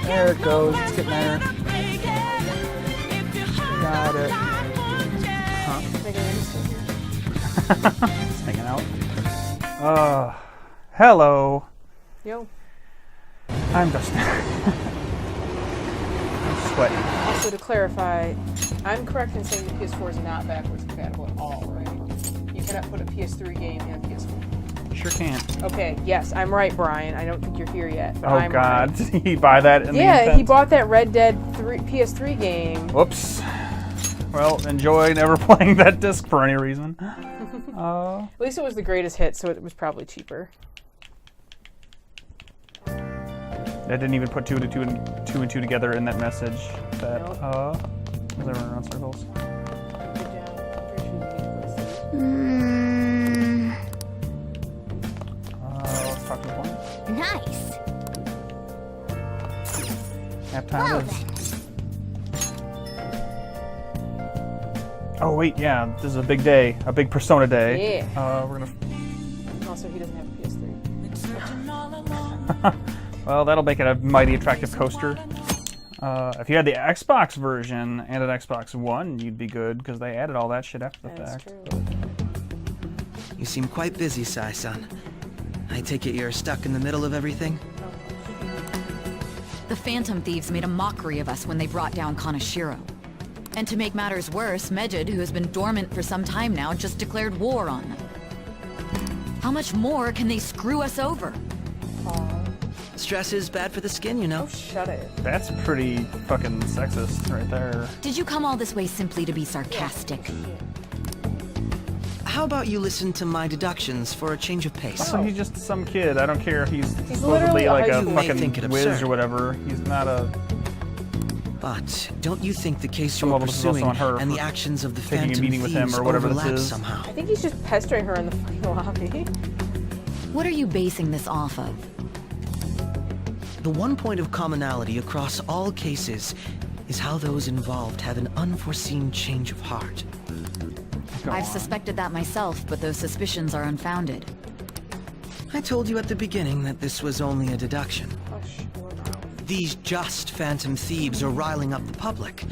There it goes. It's getting there. Got it. Huh? It's hanging out. Hello. Yo. I'm Dustin. I'm sweating. Also, to clarify, I'm correct in saying the PS4 is not backwards compatible at all, right? You cannot put a PS3 game in a PS4. Sure can. Okay, yes, I'm right, Brian. I don't think you're here yet, but Oh I'm God, right. did he buy that in the Yeah, intent? he bought that Red Dead PS3 game. Whoops. Well, enjoy never playing that disc for any reason. At least it was the greatest hit, so it was probably cheaper. I didn't even put two and two together in that message. That Nope. was everyone around circles. Good job. I'm pretty sure you need to go to sleep. Let's talk to the phone. Nice. Nap time Well is. then. Oh wait, yeah, this is a big day, a big Persona day. Yeah. We're gonna. Also, he doesn't have a PS3. Well, that'll make it a mighty attractive coaster. If you had the Xbox version and an Xbox One, you'd be good because they added all that shit after the That's fact. true. You seem quite busy, Sai-san. I take it you're stuck in the middle of everything? The Phantom Thieves made a mockery of us when they brought down Kaneshiro. And to make matters worse, Mejid, who has been dormant for some time now, just declared war on them. How much more can they screw us over? Stress is bad for the skin, you know. Oh, shut it. That's pretty fucking sexist right there. Did you come all this way simply to be sarcastic? How about you listen to my deductions for a change of pace? So he's just some kid. I don't care if he's literally supposedly a like high a school- You may think it fucking whiz absurd. or whatever. He's not a But don't you think the case Some you're of this is also pursuing on her and the for actions of the taking a Phantom meeting with him Thieves or whatever this overlap is. somehow? I think he's just pestering her in the fucking lobby. What are you basing this off of? The one point of commonality across all cases is how those involved have an unforeseen change of heart. Go I've on. suspected that myself, but those suspicions are unfounded. I told you at the beginning that this was only a deduction. Hush your mouth. These just Phantom Thieves are riling up the public.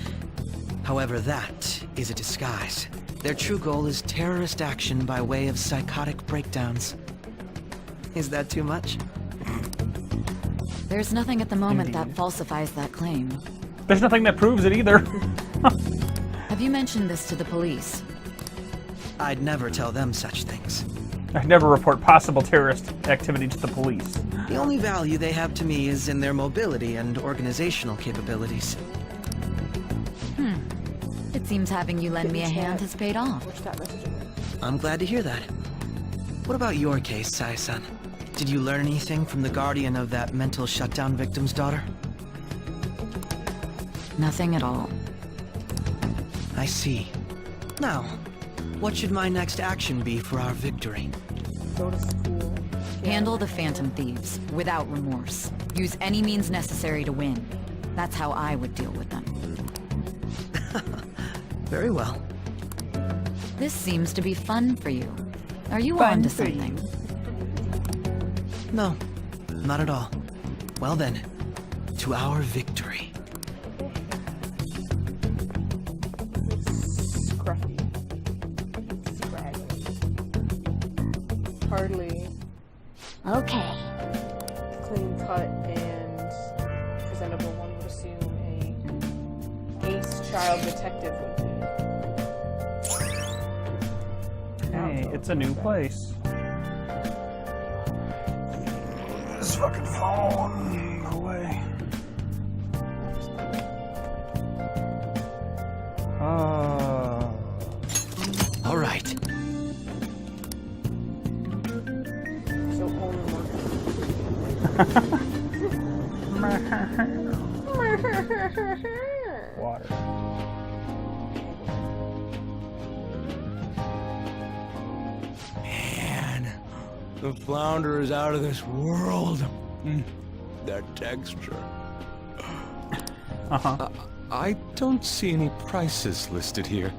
However, that is a disguise. Their true goal is terrorist action by way of psychotic breakdowns. Is that too much? There's nothing at the moment Indeed. that falsifies that claim. There's nothing that proves it either. Have you mentioned this to the police? I'd never tell them such things. I never report possible terrorist activity to the police. The only value they have to me is in their mobility and organizational capabilities. It seems having you lend me a hand has paid off. Which that message me? I'm glad to hear that. What about your case, Sai-san? Did you learn anything from the guardian of that mental shutdown victim's daughter? Nothing at all. I see. Now, what should my next action be for our victory? Go to school. Handle the Phantom Thieves, without remorse. Use any means necessary to win. That's how I would deal with them. Very well. This seems to be fun for you. Are you Fun on to for you. something? No, not at all. Well then, to our victory. Scruffy. Scraggly. Hardly Okay. clean cut and presentable. One would assume a ace child detective would be. Hey, it's a new place. This fucking phone. Go away. All right. So only one. Water. Man, the flounder is out of this world. That texture. I don't see any prices listed here.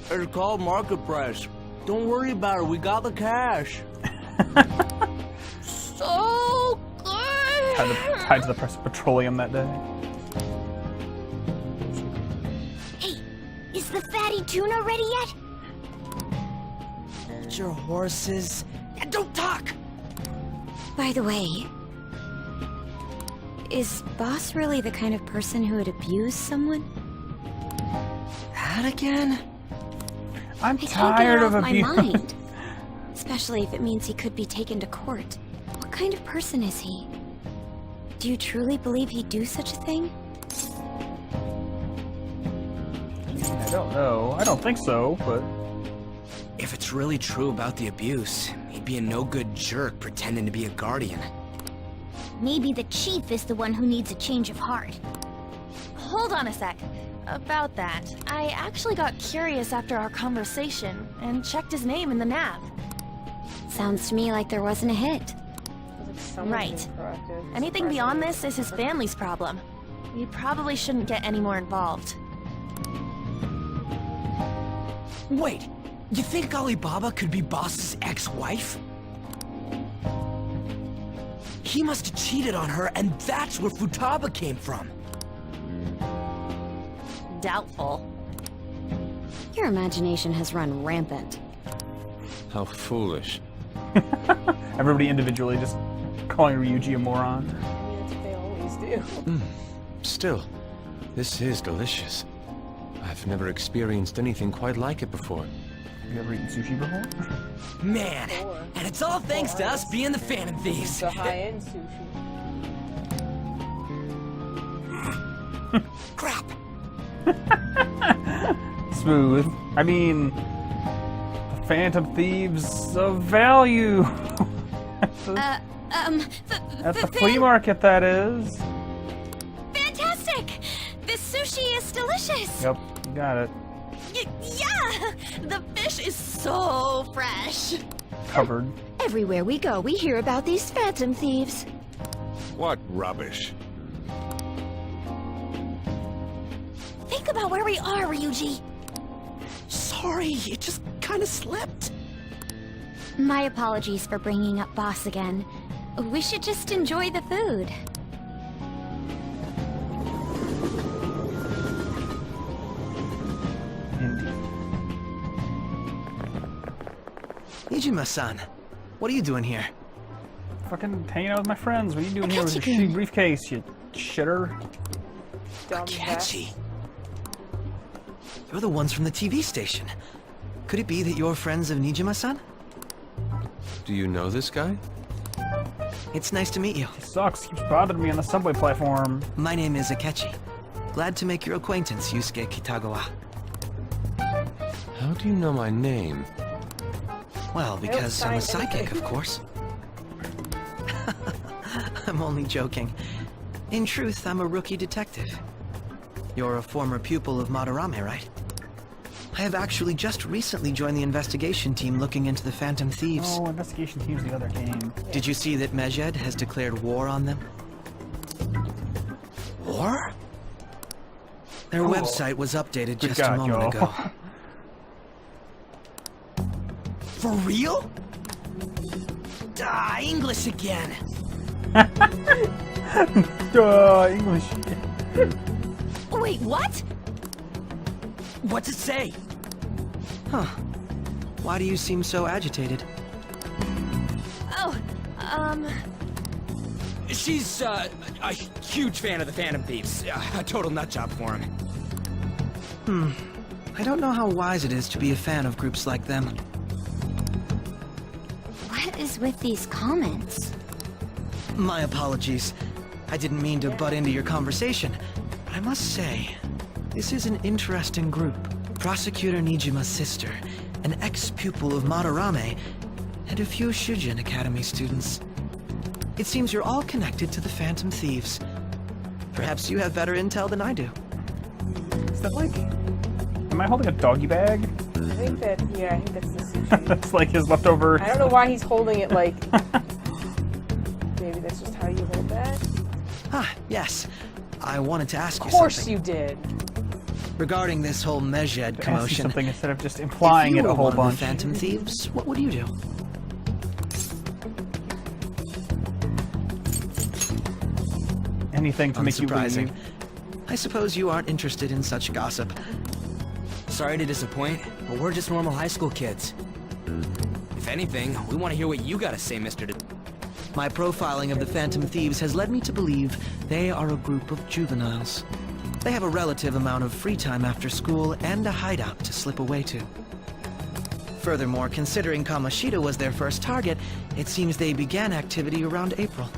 It's called market price. Don't worry about it. We got the cash. So good. tied to the price of petroleum that day. Hey, is the fatty tuna ready yet? Hold your horses and don't talk! By the way, is Boss really the kind of person who would abuse someone? That again? I'm I can't get tired it of off my abuse. mind. Especially if it means he could be taken to court. What kind of person is he? Do you truly believe he'd do such a thing? I don't know. I don't think so, but If it's really true about the abuse, he'd be a no-good jerk pretending to be a guardian. Maybe the chief is the one who needs a change of heart. Hold on a sec. About that, I actually got curious after our conversation and checked his name in the nav. Sounds to me like there wasn't a hit. Like someone's Right. being proactive. Anything beyond this is his family's problem. We probably shouldn't get any more involved. Wait, you think Alibaba could be Boss's ex-wife? He must have cheated on her, and that's where Futaba came from. Doubtful. Your imagination has run rampant. How foolish. everybody individually just calling Ryuji a moron. I mean, that's what they always do. Still, this is delicious. I've never experienced anything quite like it before. You ever eaten sushi before? Man, and it's all thanks to us being the Phantom Thieves. The high-end sushi. Crap. Smooth. I mean, the Phantom Thieves of value. At the flea market, that is. Fantastic! This sushi is delicious! Yep, you got it. Yeah! The fish is so fresh! Covered. Everywhere we go, we hear about these phantom thieves. What rubbish. Think about where we are, Ryuji. Sorry, it just kind of slipped. My apologies for bringing up Boss again. We should just enjoy the food. Indeed. Nijima-san, what are you doing here? Fucking hanging out with my friends. What are you doing here with your Akechi-kun. shitty briefcase, you shitter? Dumb Catchy. You're the ones from the TV station. Could it be that you're friends of Nijima-san? Do you know this guy? It's nice to meet you. He sucks. Keeps bothering me on the subway platform. My name is Akechi. Glad to make your acquaintance, Yusuke Kitagawa. How do you know my name? Well, because I'm a sign psychic, anything. of course. I'm only joking. In truth, I'm a rookie detective. You're a former pupil of Madarame, right? I have actually just recently joined the investigation team looking into the Phantom Thieves. Oh, investigation team's the other game. Did you see that Medjed has declared war on them? War? Their Cool. website was updated Good just God, a moment yo. ago. For real? English again. English. Wait, what? What's it say? Huh. Why do you seem so agitated? Oh, She's, a huge fan of the Phantom Thieves. A total nutjob for him. I don't know how wise it is to be a fan of groups like them. What is with these comments? My apologies. I didn't mean to butt into your conversation, but I must say, this is an interesting group. Prosecutor Nijima's sister, an ex-pupil of Madarame, and a few Shujin Academy students. It seems you're all connected to the Phantom Thieves. Perhaps you have better intel than I do. Is that like... Am I holding a doggy bag? I think that, yeah, I think that's the sushi. That's like his leftover... I don't know why he's holding it like... Maybe that's just how you hold that? Ah, yes. I wanted to ask you Of course something. you did. Regarding this whole Medjed Ask you commotion, something instead of just implying if it you a were whole one of bunch. the Phantom Thieves, what would you do? Anything to make you Unsurprising. leave. I suppose you aren't interested in such gossip. Sorry to disappoint, but we're just normal high school kids. If anything, we want to hear what you gotta say, Mr. My profiling of the Phantom Thieves has led me to believe they are a group of juveniles. They have a relative amount of free time after school and a hideout to slip away to. Furthermore, considering Kamoshida was their first target, it seems they began activity around April.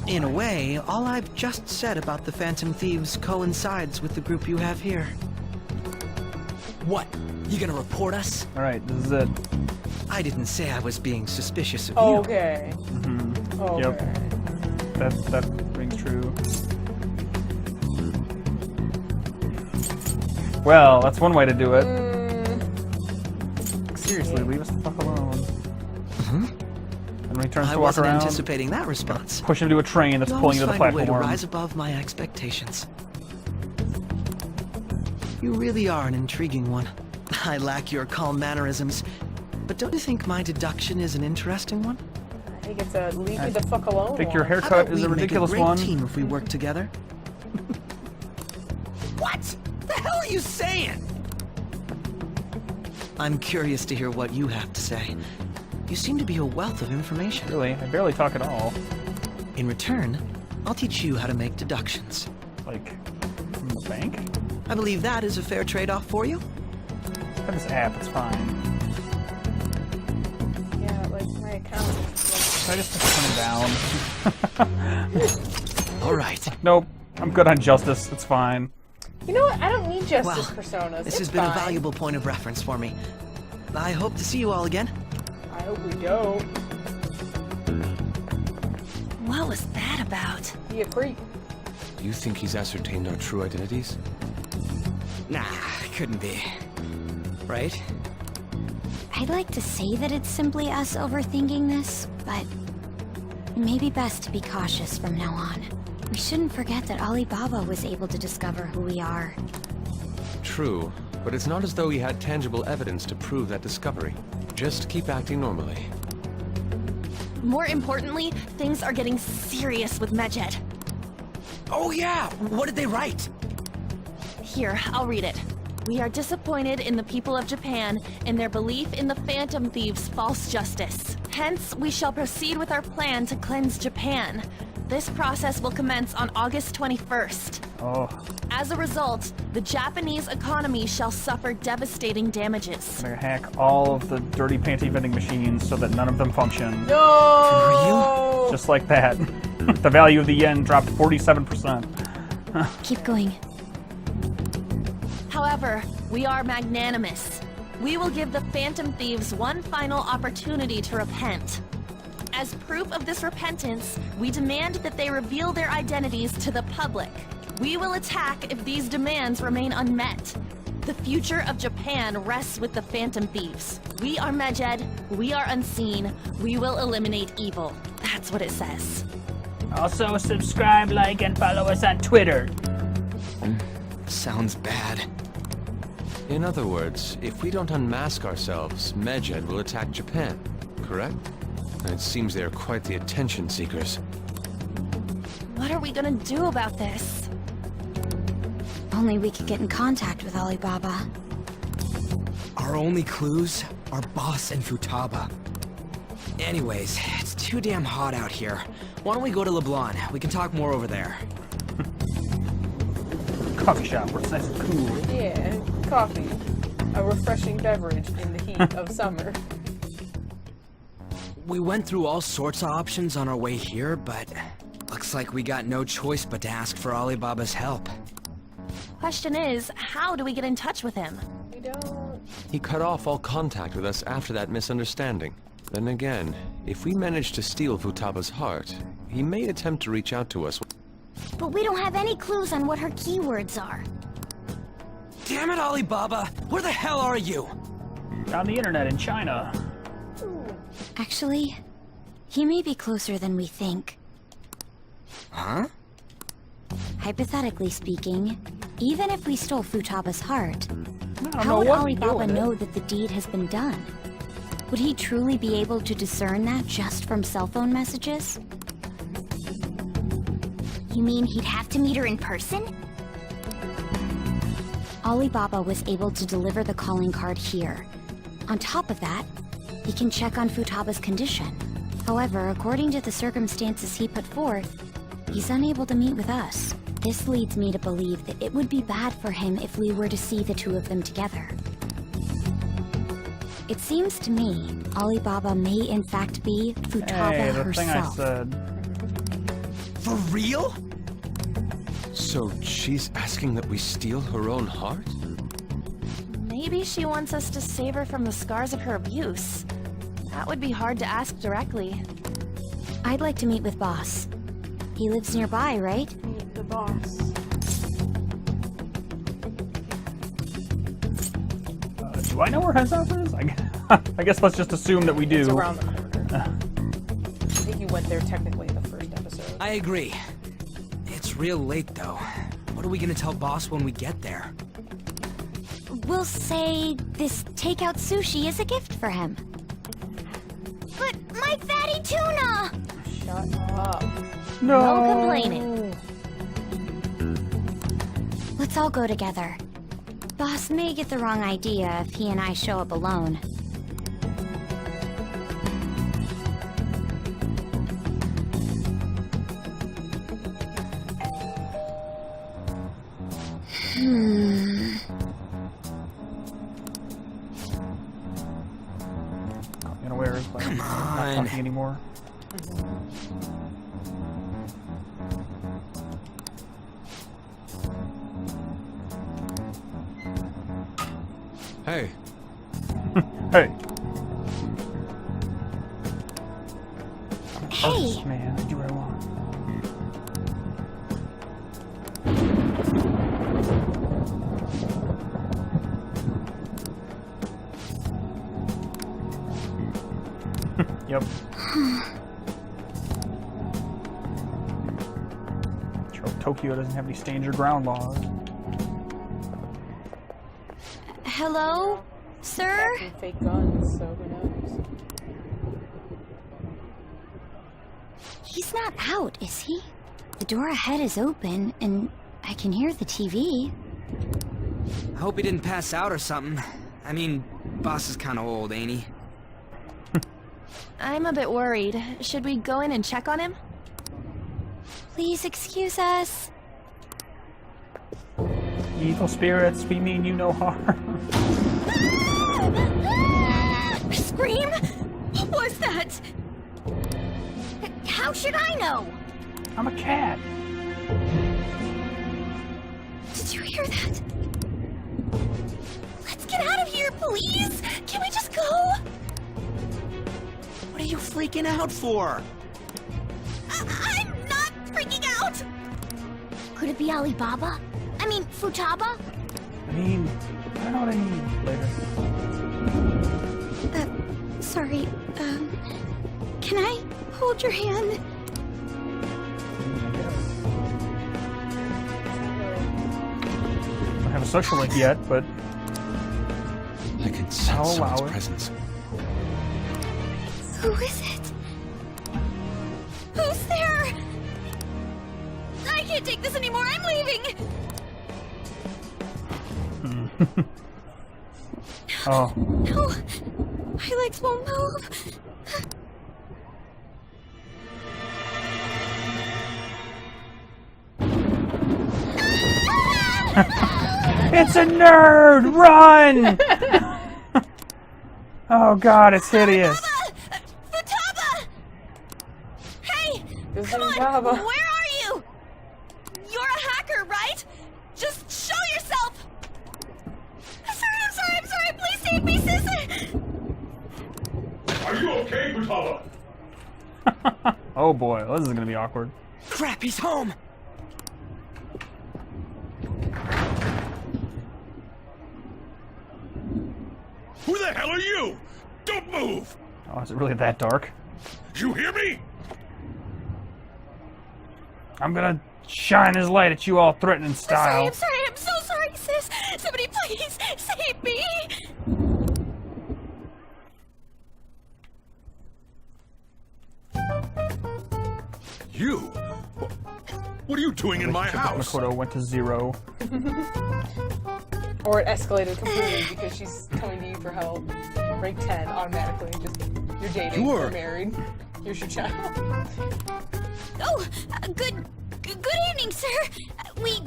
In a way, all I've just said about the Phantom Thieves coincides with the group you have here. What? You gonna report us? Alright, this is it. I didn't say I was being suspicious of you. Okay. Okay. Yep. That rings true. Well, that's one way to do it. Seriously, leave us the fuck alone. And when he turns I to walk wasn't around, anticipating that response. push him to a train that's You pulling always you to the find a way to platform. rise above my expectations. You really are an intriguing one. I lack your calm mannerisms, but don't you think my deduction is an interesting one? I think it's a leave me the fuck alone. I think your one. How haircut about is we a make ridiculous great one. team if we work together? What? The hell are you saying? I'm curious to hear what you have to say. You seem to be a wealth of information. Really, I barely talk at all. In return, I'll teach you how to make deductions. Like, from the bank? I believe that is a fair trade-off for you. I have this app, it's fine. Yeah, like my account. Should I just turn it down? All right. Nope, I'm good on justice, it's fine. You know what? I don't need justice Well, personas. This It's has been a fine. valuable point of reference for me. I hope to see you all again. I hope we don't. What was that about? Be a creep. Do you think he's ascertained our true identities? Nah, couldn't be. Right? I'd like to say that it's simply us overthinking this, but it may be best to be cautious from now on. We shouldn't forget that Alibaba was able to discover who we are. True, but it's not as though he had tangible evidence to prove that discovery. Just keep acting normally. More importantly, things are getting serious with Medjed. Oh yeah! What did they write? Here, I'll read it. We are disappointed in the people of Japan in their belief in the Phantom Thieves' false justice. Hence, we shall proceed with our plan to cleanse Japan. This process will commence on August 21st. Oh, As a result, the Japanese economy shall suffer devastating damages. I'm gonna hack all of the dirty panty vending machines so that none of them function. No. Just like that. The value of the yen dropped 47%. Keep going. However, we are magnanimous. We will give the Phantom Thieves one final opportunity to repent. As proof of this repentance, we demand that they reveal their identities to the public. We will attack if these demands remain unmet. The future of Japan rests with the Phantom Thieves. We are Medjed, we are unseen, we will eliminate evil. That's what it says. Also, subscribe, like, and follow us on Twitter. Sounds bad. In other words, if we don't unmask ourselves, Medjed will attack Japan, correct? And it seems they are quite the attention seekers. What are we gonna do about this? Only we could get in contact with Alibaba. Our only clues are Boss and Futaba. Anyways, it's too damn hot out here. Why don't we go to LeBlanc? We can talk more over there. Coffee shop where it's nice and cool. Yeah, coffee. A refreshing beverage in the heat of summer. We went through all sorts of options on our way here, but looks like we got no choice but to ask for Alibaba's help. Question is, how do we get in touch with him? We don't. He cut off all contact with us after that misunderstanding. Then again, if we manage to steal Futaba's heart, he may attempt to reach out to us. But we don't have any clues on what her keywords are. Damn it, Alibaba! Where the hell are you? On the internet in China. Actually, he may be closer than we think. Huh? Hypothetically speaking, even if we stole Futaba's heart, I don't how know would what we do Alibaba with it. know that the deed has been done? Would he truly be able to discern that just from cell phone messages? You mean he'd have to meet her in person? Alibaba was able to deliver the calling card here. On top of that, he can check on Futaba's condition. However, according to the circumstances he put forth, he's unable to meet with us. This leads me to believe that it would be bad for him if we were to see the two of them together. It seems to me Alibaba may in fact be Futaba Hey, the thing I herself. said. For real? So she's asking that we steal her own heart? Maybe she wants us to save her from the scars of her abuse. That would be hard to ask directly. I'd like to meet with Boss. He lives nearby, right? Meet the boss. Do I know where his house is? I guess let's just assume that we do. It's around the corner. I think you went there technically in the first episode. I agree. It's real late, though. What are we gonna tell Boss when we get there? We'll say this takeout sushi is a gift for him. But my fatty tuna! Shut up. No. No complaining. Let's all go together. Boss may get the wrong idea if he and I show up alone. You know where is like, Come not on. talking anymore. Hey, Hey. Hey! Man, I do what I want. Yep. Tokyo doesn't have any stage or ground laws. Hello? Sir? Some fake guns, so who knows? He's not out, is he? The door ahead is open, and I can hear the TV. I hope he didn't pass out or something. I mean, Boss is kinda old, ain't he? I'm a bit worried. Should we go in and check on him? Please excuse us. Evil spirits, we mean you no harm. Scream? What was that? How should I know? I'm a cat. Did you hear that? Let's get out of here, please! Can we just go? What are you freaking out for? I'm not freaking out! Could it be Alibaba? I mean, Futaba? I mean, I don't know what I mean later. Sorry, can I hold your hand? I don't have a social link yet, but I can I'll sense allow someone's it. presence. Who is it? Who's there? I can't take this anymore, I'm leaving! oh, No, my legs won't move. it's a nerd! Run! Oh god, it's hideous. Futaba! Hey, This come is on, Java. where are you? You're a hacker, right? Just show yourself! I'm sorry, please save me, sister! Are you okay, Futaba? Oh boy, this is gonna be awkward. Crap, he's home! Who the hell are you? Don't move! Oh, is it really that dark? You hear me? I'm gonna shine his light at you all threatening style. I'm so sorry, sis! Somebody please save me! You? What are you doing in my house? Makoto went to 0. Or it escalated completely because she's coming to you for help. Rank 10 automatically. Just you're dating, Sure. you're married. Here's your child. Oh, good evening, sir. We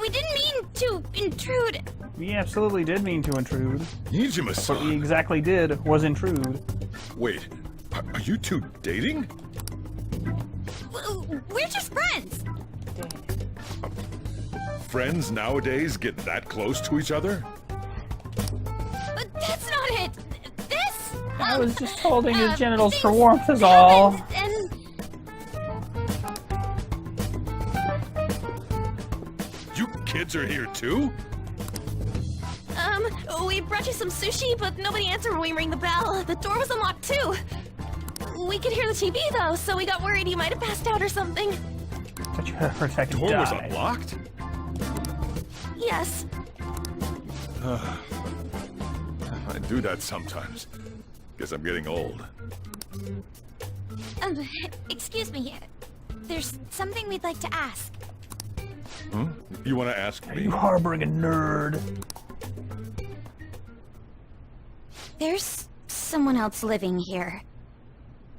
didn't mean to intrude. We absolutely did mean to intrude. What we Nijima-san. exactly did was intrude. Wait, are you two dating? We're just friends. Friends nowadays get that close to each other? But that's not it. This. I was just holding his genitals for things warmth is all. happened, You kids are here too? We brought you some sushi, but nobody answered when we rang the bell. The door was unlocked too. We could hear the TV though, so we got worried you might have passed out or something. But you heard that he Door was died. unlocked? Yes. I do that sometimes. Guess I'm getting old. excuse me. There's something we'd like to ask. Hmm? You want to ask Are me? you harboring a nerd? There's someone else living here,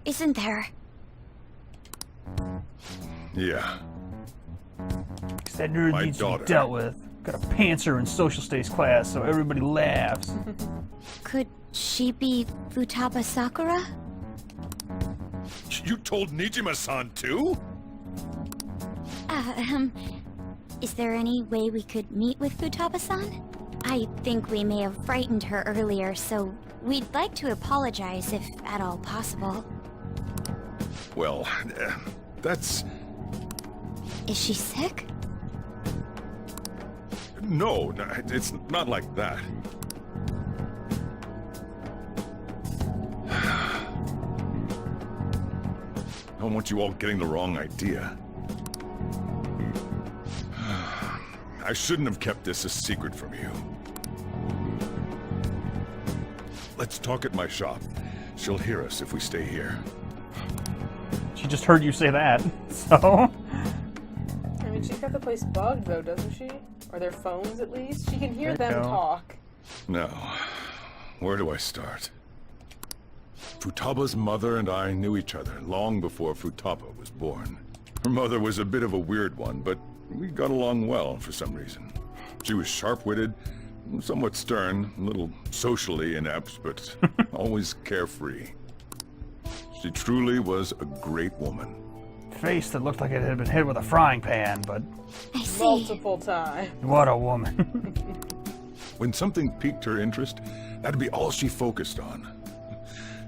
isn't there? Yeah. Because that nerd My needs to daughter. be dealt with. Got a pantser in social studies class, so everybody laughs. Could she be Futaba Sakura? You told Nijima-san too? Is there any way we could meet with Futaba-san? I think we may have frightened her earlier, so we'd like to apologize if at all possible. Well, that's... Is she sick? No, it's not like that. I don't want you all getting the wrong idea. I shouldn't have kept this a secret from you. Let's talk at my shop. She'll hear us if we stay here. She just heard you say that, so... I mean, she's got the place bugged though, doesn't she? Or their phones at least. She can hear There you them go. talk. Now, where do I start? Futaba's mother and I knew each other long before Futaba was born. Her mother was a bit of a weird one, but we got along well for some reason. She was sharp-witted, somewhat stern, a little socially inept, but always carefree. She truly was a great woman. Face that looked like it had been hit with a frying pan, but I see. Multiple times. what a woman. When something piqued her interest, that'd be all she focused on.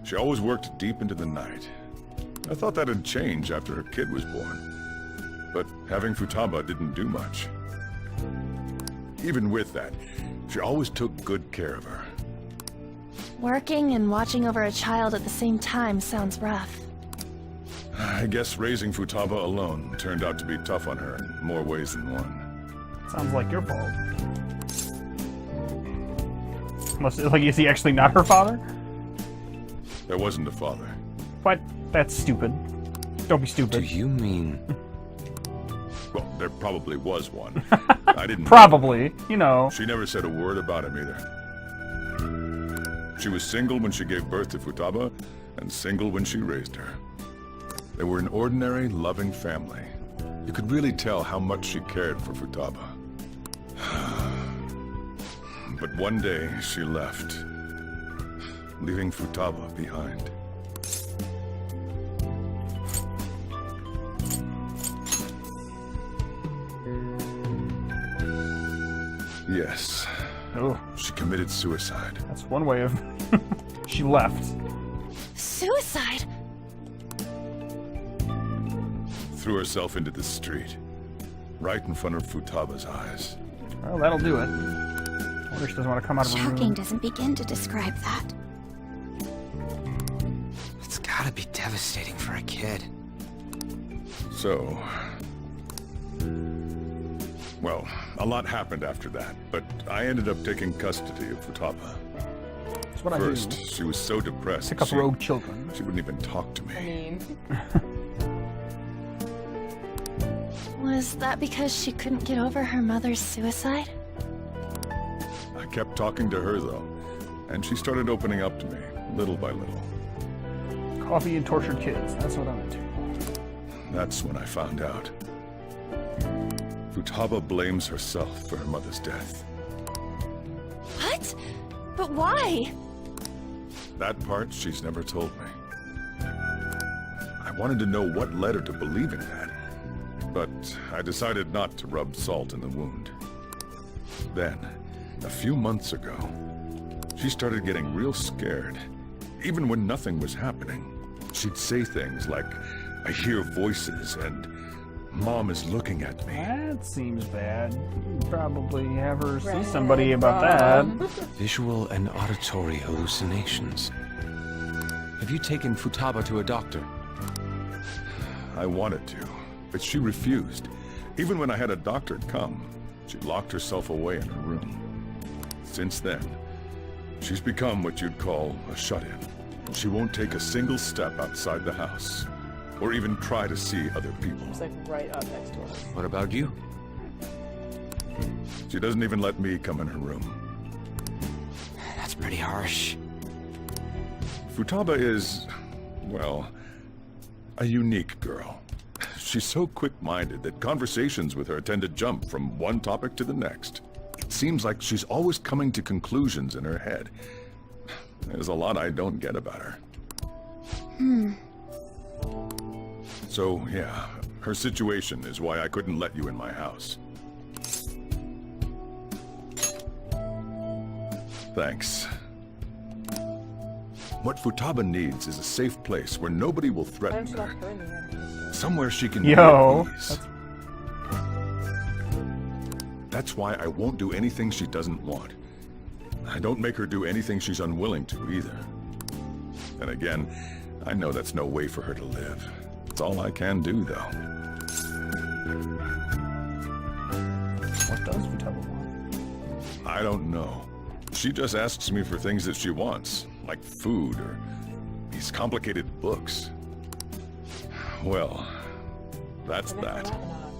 She always worked deep into the night. I thought that'd change after her kid was born. But having Futaba didn't do much. Even with that, she always took good care of her. Working and watching over a child at the same time sounds rough. I guess raising Futaba alone turned out to be tough on her in more ways than one. Sounds like your fault. Is he actually not her father? There wasn't a father. What? That's stupid. Don't be Do stupid. you mean... Well, there probably was one. I didn't know. Probably, you know. She never said a word about him either. She was single when she gave birth to Futaba, and single when she raised her. They were an ordinary, loving family. You could really tell how much she cared for Futaba. But one day, she left, leaving Futaba behind. Yes, Oh, she committed suicide. that's one way of... She left. Suicide? Threw herself into the street, right in front of Futaba's eyes. Well, that'll do it. I wonder if she doesn't want to come out of her Choking room. doesn't begin to describe that. It's gotta be devastating for a kid. So... Well, a lot happened after that, but I ended up taking custody of Futaba. That's what First, I do. she was so depressed, Pick up she rogue children. wouldn't even talk to I me. mean, Was that because she couldn't get over her mother's suicide? I kept talking to her, though, and she started opening up to me, little by little. Coffee and tortured kids. That's what I'm into. That's when I found out. Futaba blames herself for her mother's death. What? But why? That part she's never told me. I wanted to know what led her to believing that, but I decided not to rub salt in the wound. Then, a few months ago, she started getting real scared. Even when nothing was happening, she'd say things like, "I hear voices," and "Mom is looking at me." That seems bad. You'd probably have her see Right, somebody about that. Visual and auditory hallucinations. Have you taken Futaba to a doctor? I wanted to, but she refused. Even when I had a doctor come, she locked herself away in her room. Since then, she's become what you'd call a shut-in. She won't take a single step outside the house, or even try to see other people. It's like right up next to us. What about you? She doesn't even let me come in her room. That's pretty harsh. Futaba is, well, a unique girl. She's so quick-minded that conversations with her tend to jump from one topic to the next. It seems like she's always coming to conclusions in her head. There's a lot I don't get about her. So, yeah, her situation is why I couldn't let you in my house. Thanks. What Futaba needs is a safe place where nobody will Why don't threaten you lock her. her in there? Somewhere she can Yo, be at ease. That's why I won't do anything she doesn't want. I don't make her do anything she's unwilling to either. And again, I know that's no way for her to live. It's all I can do, though. What does Futaba want? I don't know. She just asks me for things that she wants, like food or these complicated books. Well, that's that.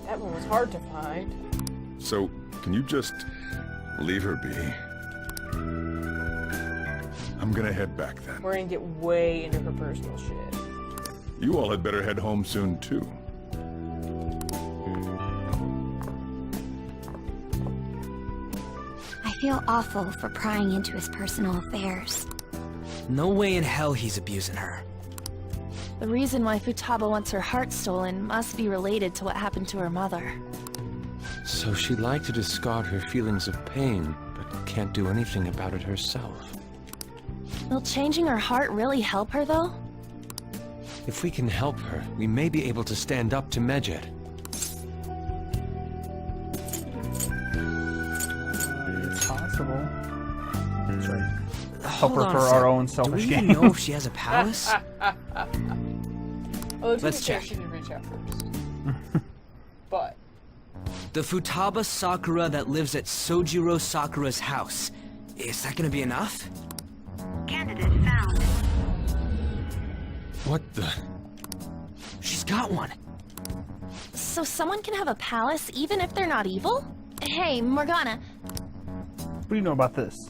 That one was hard to find. So, can you just leave her be? I'm gonna head back then. We're gonna get way into her personal shit. You all had better head home soon, too. I feel awful for prying into his personal affairs. No way in hell he's abusing her. The reason why Futaba wants her heart stolen must be related to what happened to her mother. So she'd like to discard her feelings of pain, but can't do anything about it herself. Will changing her heart really help her, though? If we can help her, we may be able to stand up to Medjed. It's possible. That's right. Help Hold her on for a our sec. own Do selfish we even gain. know if she has a palace? Oh, to Let's be fair, check. she did reach out first. But The Futaba Sakura that lives at Sojiro Sakura's house. Is that gonna be enough? Candidate found. What the? She's got one. So someone can have a palace even if they're not evil? Hey, Morgana. What do you know about this?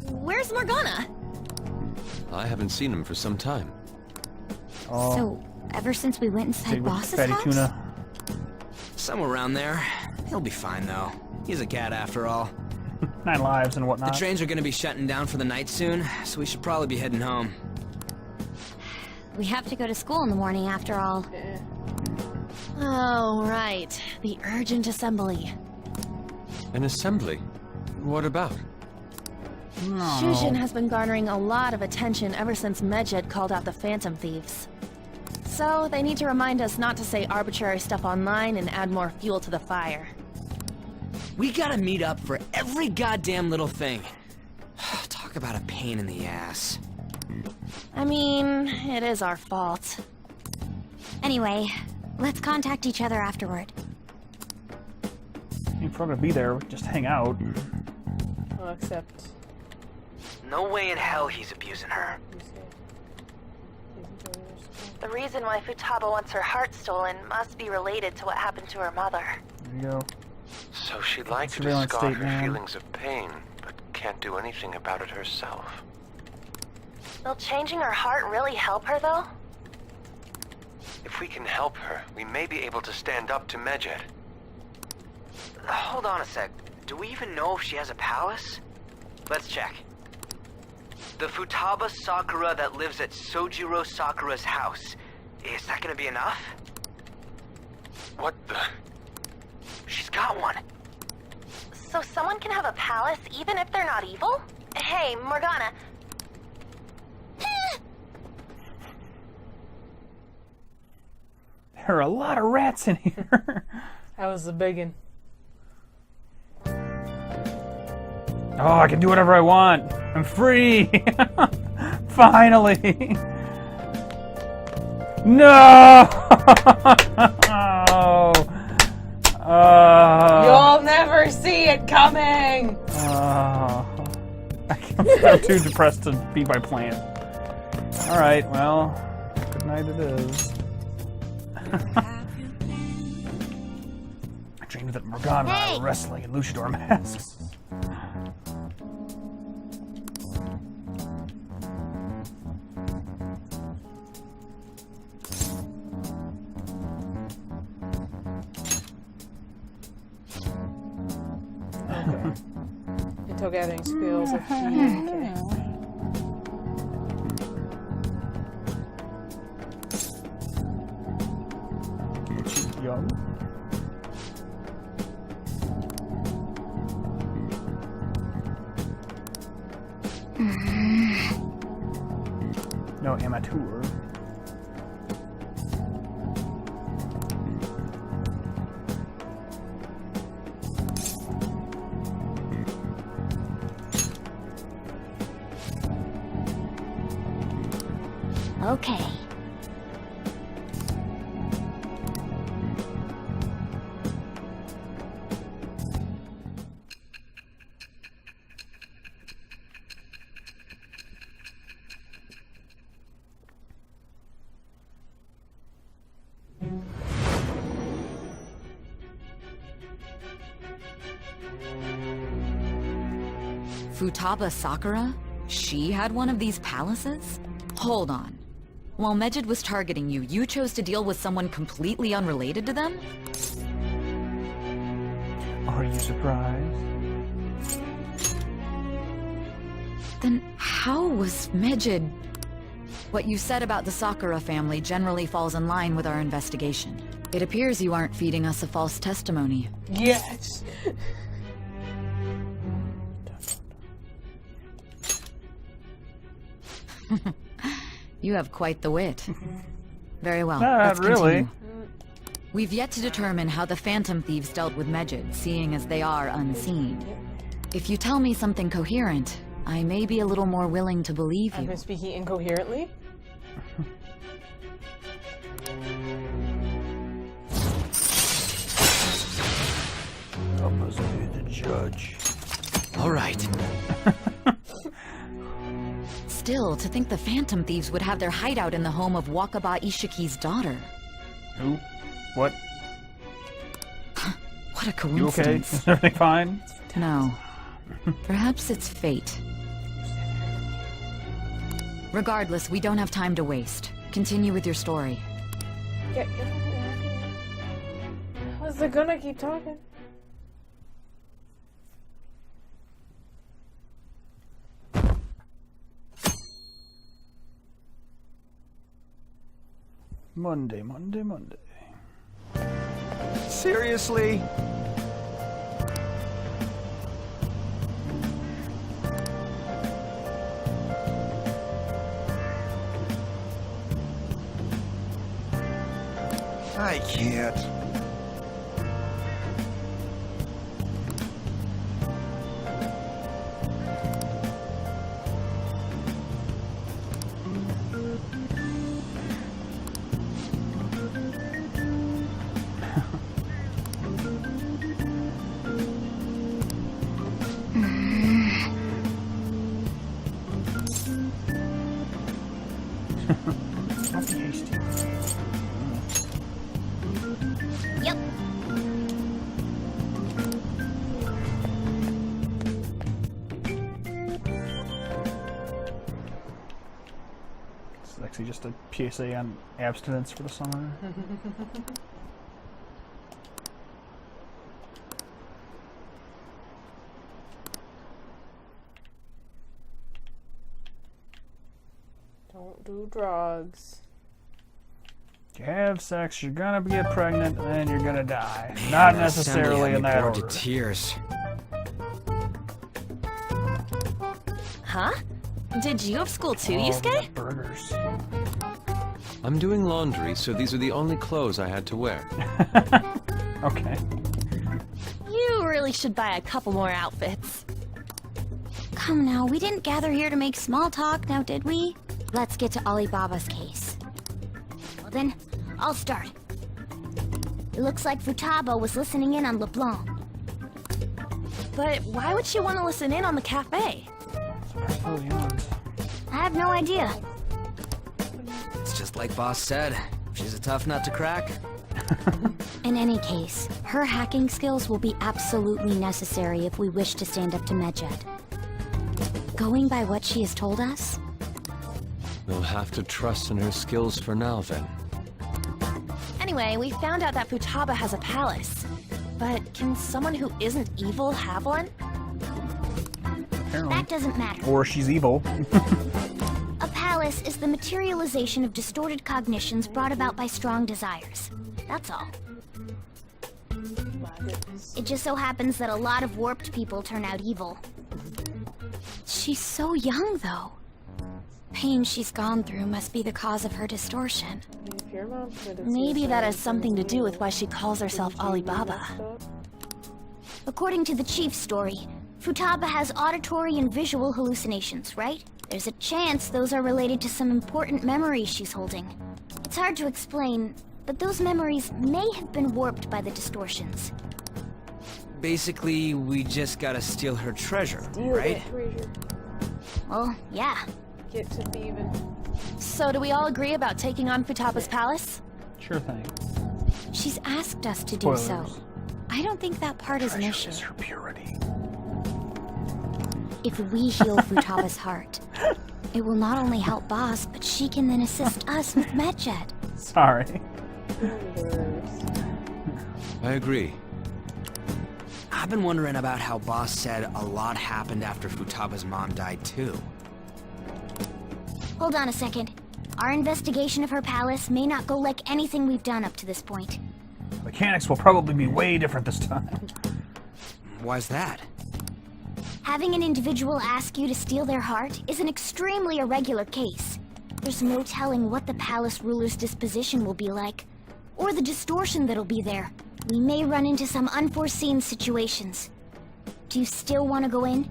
Where's Morgana? I haven't seen him for some time. Oh, So, ever since we went stay inside with Boss's Fatty house? Tuna. Somewhere around there. He'll be fine, though. He's a cat after all. 9 lives and The whatnot. trains are gonna be shutting down for the night soon, so we should probably be heading home. We have to go to school in the morning after all. Oh, right. The urgent assembly. An assembly? What about? Shujin has been garnering a lot of attention ever since Medjed called out the Phantom Thieves. So, they need to remind us not to say arbitrary stuff online and add more fuel to the fire. We gotta meet up for every goddamn little thing. Talk about a pain in the ass. I mean, it is our fault. Anyway, let's contact each other afterward. You're probably gonna be there, just hang out. well, except No way in hell he's abusing her. you said, "Please enjoy your school." The reason why Futaba wants her heart stolen must be related to what happened to her mother. There you go. So she'd like to Surveillance discard state, her man. feelings of pain, but can't do anything about it herself. Will changing her heart really help her, though? If we can help her, we may be able to stand up to Medjed. Hold on a sec. Do we even know if she has a palace? Let's check. The Futaba Sakura that lives at Sojiro Sakura's house. Is that gonna be enough? What the? She's got one. So someone can have a palace even if they're not evil? Hey, Morgana. There are a lot of rats in here. That was the biggin. Oh, I can do whatever I want. I'm free. Finally. No. You'll never see it coming! I'm too depressed to beat my plan. Alright, well, good night it is. I dreamed that Morgana and I were wrestling in luchador masks. Gathering skills of okay. Young. No, amateur. Okay. Futaba Sakura? She had one of these palaces? Hold on. While Medjed was targeting you, you chose to deal with someone completely unrelated to them? Are you surprised? Then how was Medjed... What you said about the Sakura family generally falls in line with our investigation. It appears you aren't feeding us a false testimony. Yes! You have quite the wit. Very well, Not let's really. continue. We've yet to determine how the Phantom Thieves dealt with Medjed, seeing as they are unseen. If you tell me something coherent, I may be a little more willing to believe I've you. been speaking incoherently. I must be the judge. All right. Still, to think the Phantom Thieves would have their hideout in the home of Wakaba Ishiki's daughter. Who? What? What a You okay? coincidence. Is everything fine? No. Perhaps it's fate. Regardless, we don't have time to waste. Continue with your story. How's it gonna keep talking? Monday. Seriously? I can't. Don't be hasty. sexy. Just a PSA on abstinence for the summer. Don't do drugs. You have sex, you're gonna get pregnant, and then you're gonna die. Not necessarily in that order. To tears. Huh? Did you have school too, Oh, Yusuke? burgers. I'm doing laundry, so these are the only clothes I had to wear. Okay. You really should buy a couple more outfits. Come now, we didn't gather here to make small talk, now did we? Let's get to Alibaba's case. Well then, I'll start. It looks like Futaba was listening in on LeBlanc. But why would she want to listen in on the cafe? Oh, yeah. I have no idea. It's just like Boss said. She's a tough nut to crack. In any case, her hacking skills will be absolutely necessary if we wish to stand up to Medjed. Going by what she has told us, We'll have to trust in her skills for now, then. Anyway, we found out that Futaba has a palace. But can someone who isn't evil have one? Apparently. that doesn't matter. Or she's evil. A palace is the materialization of distorted cognitions brought about by strong desires. That's all. My goodness. It just so happens that a lot of warped people turn out evil. She's so young, though. Pain she's gone through must be the cause of her distortion. If your mom committed Maybe that has suicide, something to do with why she then calls herself shouldn't you be Alibaba. messed up? According to the chief's story, Futaba has auditory and visual hallucinations, right? There's a chance those are related to some important memories she's holding. It's hard to explain, but those memories may have been warped by the distortions. Basically, we just gotta steal her treasure, Steal right? that treasure. Well, yeah. Get to thieving. So do we all agree about taking on Futaba's palace? Sure thing. She's asked us to do so. Spoilers. I don't think that part is an Treasure issue. is her purity. If we heal Futaba's heart, it will not only help Boss, but she can then assist us with Medjed. Sorry. I agree. I've been wondering about how Boss said a lot happened after Futaba's mom died too. Hold on a second. Our investigation of her palace may not go like anything we've done up to this point. Mechanics will probably be way different this time. Why's that? Having an individual ask you to steal their heart is an extremely irregular case. There's no telling what the palace ruler's disposition will be like, or the distortion that'll be there. We may run into some unforeseen situations. Do you still want to go in?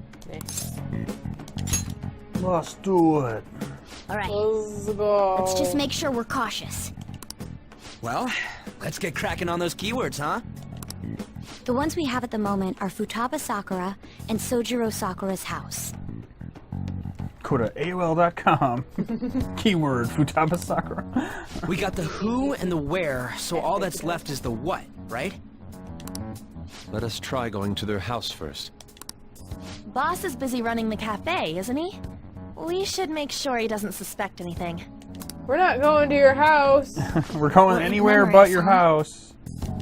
Let's do it. All right. Let's go. Let's just make sure we're cautious. Well, let's get cracking on those keywords, huh? The ones we have at the moment are Futaba Sakura and Sojiro Sakura's house. Go to AOL.com. Keyword Futaba Sakura. We got the who and the where, so all that's left is the what, right? Let us try going to their house first. Boss is busy running the cafe, isn't he? We should make sure he doesn't suspect anything. We're not going to your house. We're going Well, anywhere remember, but your son. house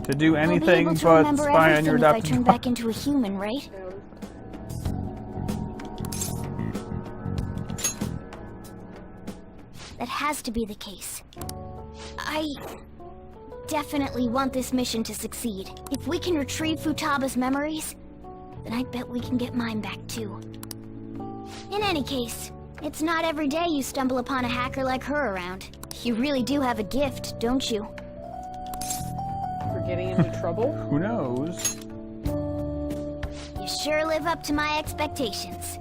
to do I'll be anything able to but remember spy on your everything if I adopted turn daughter. back into a human, right? That has to be the case. I definitely want this mission to succeed. If we can retrieve Futaba's memories, then I bet we can get mine back too. In any case, it's not every day you stumble upon a hacker like her around. You really do have a gift, don't you? For getting into trouble. Who knows? You sure live up to my expectations.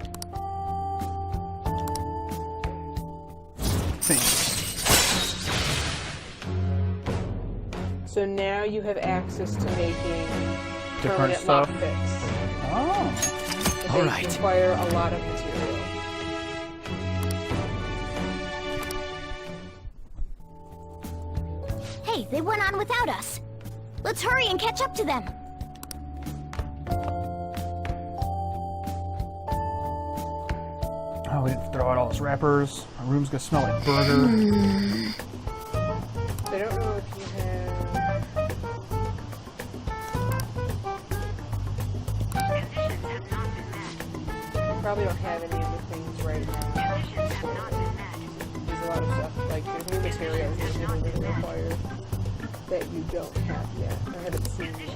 So now you have access to making Different permanent stuff. lockpicks. Oh. They All right. require a lot of material. Hey, they went on without us. Let's hurry and catch up to them. Oh, we didn't throw out all his wrappers. My room's gonna smell like burger. I don't know if you have. You probably don't have any of the things right now. There's a lot of stuff, like there's new materials that you're going to require that you don't have yet. I haven't seen yet.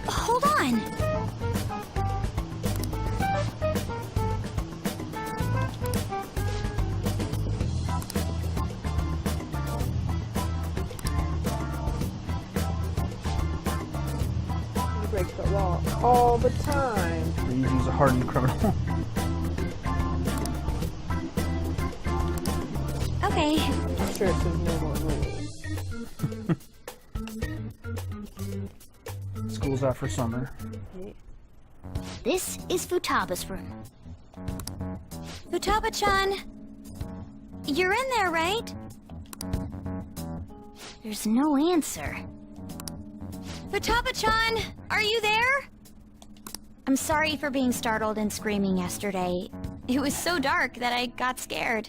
Hold on. You break the law all the time. Please use a hardened criminal. Okay. I'm sure it says no more rules. School's out for summer. This is Futaba's room. Futaba-chan, you're in there, right? There's no answer. Futaba-chan, are you there? I'm sorry for being startled and screaming yesterday. It was so dark that I got scared.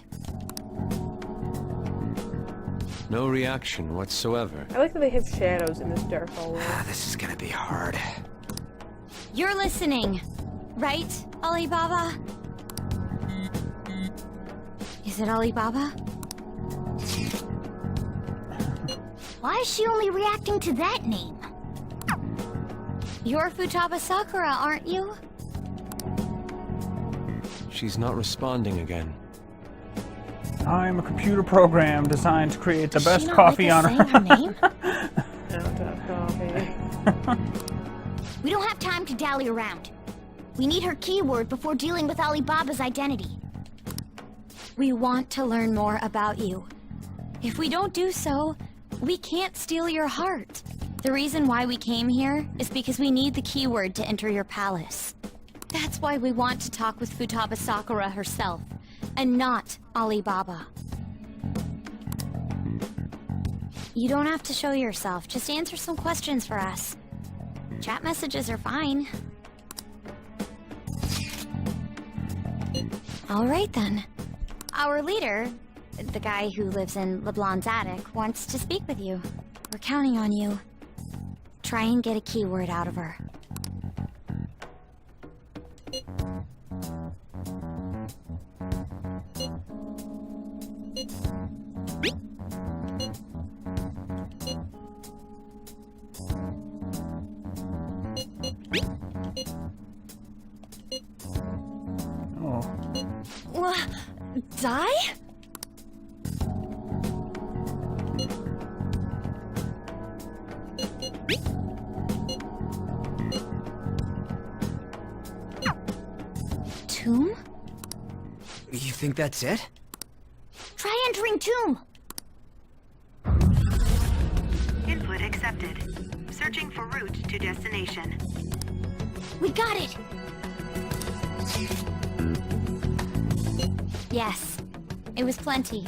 No reaction whatsoever. I like that they have shadows in this dark hallway. This is gonna be hard. You're listening, right, Alibaba? Is it Alibaba? Why is she only reacting to that name? You're Futaba Sakura, aren't you? She's not responding again. I'm a computer program designed to create the Does best she not coffee like on us saying her earth. name? Not that coffee. We don't have time to dally around. We need her keyword before dealing with Alibaba's identity. We want to learn more about you. If we don't do so, we can't steal your heart. The reason why we came here is because we need the keyword to enter your palace. That's why we want to talk with Futaba Sakura herself, and not Alibaba. You don't have to show yourself, just answer some questions for us. Chat messages are fine. All right then. Our leader, the guy who lives in LeBlanc's attic, wants to speak with you. We're counting on you. Try and get a keyword out of her. Die? Tomb? You think that's it? Try entering tomb! Input accepted. Searching for route to destination. We got it! Yes, it was plenty.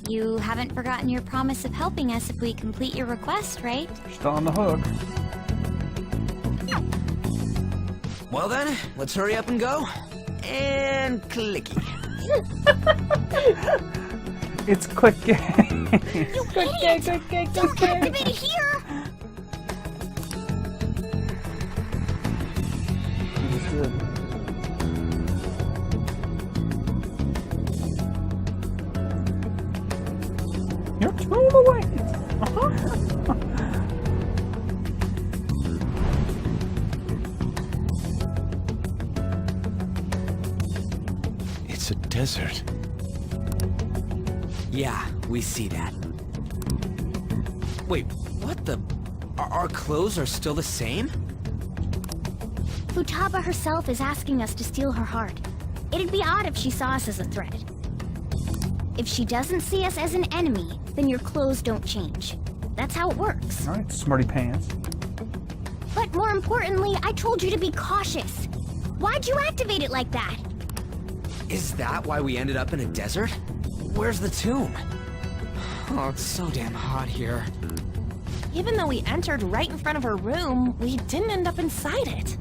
You haven't forgotten your promise of helping us if we complete your request, right? Still on the hook. Well then, let's hurry up and go. And clicky. It's clicking. Don't activate it here! You're too away. It's a desert. Yeah, we see that. Wait, what the? Our clothes are still the same? Futaba herself is asking us to steal her heart. It'd be odd if she saw us as a threat. If she doesn't see us as an enemy, then your clothes don't change. That's how it works. Alright, smarty pants. But more importantly, I told you to be cautious. Why'd you activate it like that? Is that why we ended up in a desert? Where's the tomb? Oh, it's so damn hot here. Even though we entered right in front of her room, we didn't end up inside it.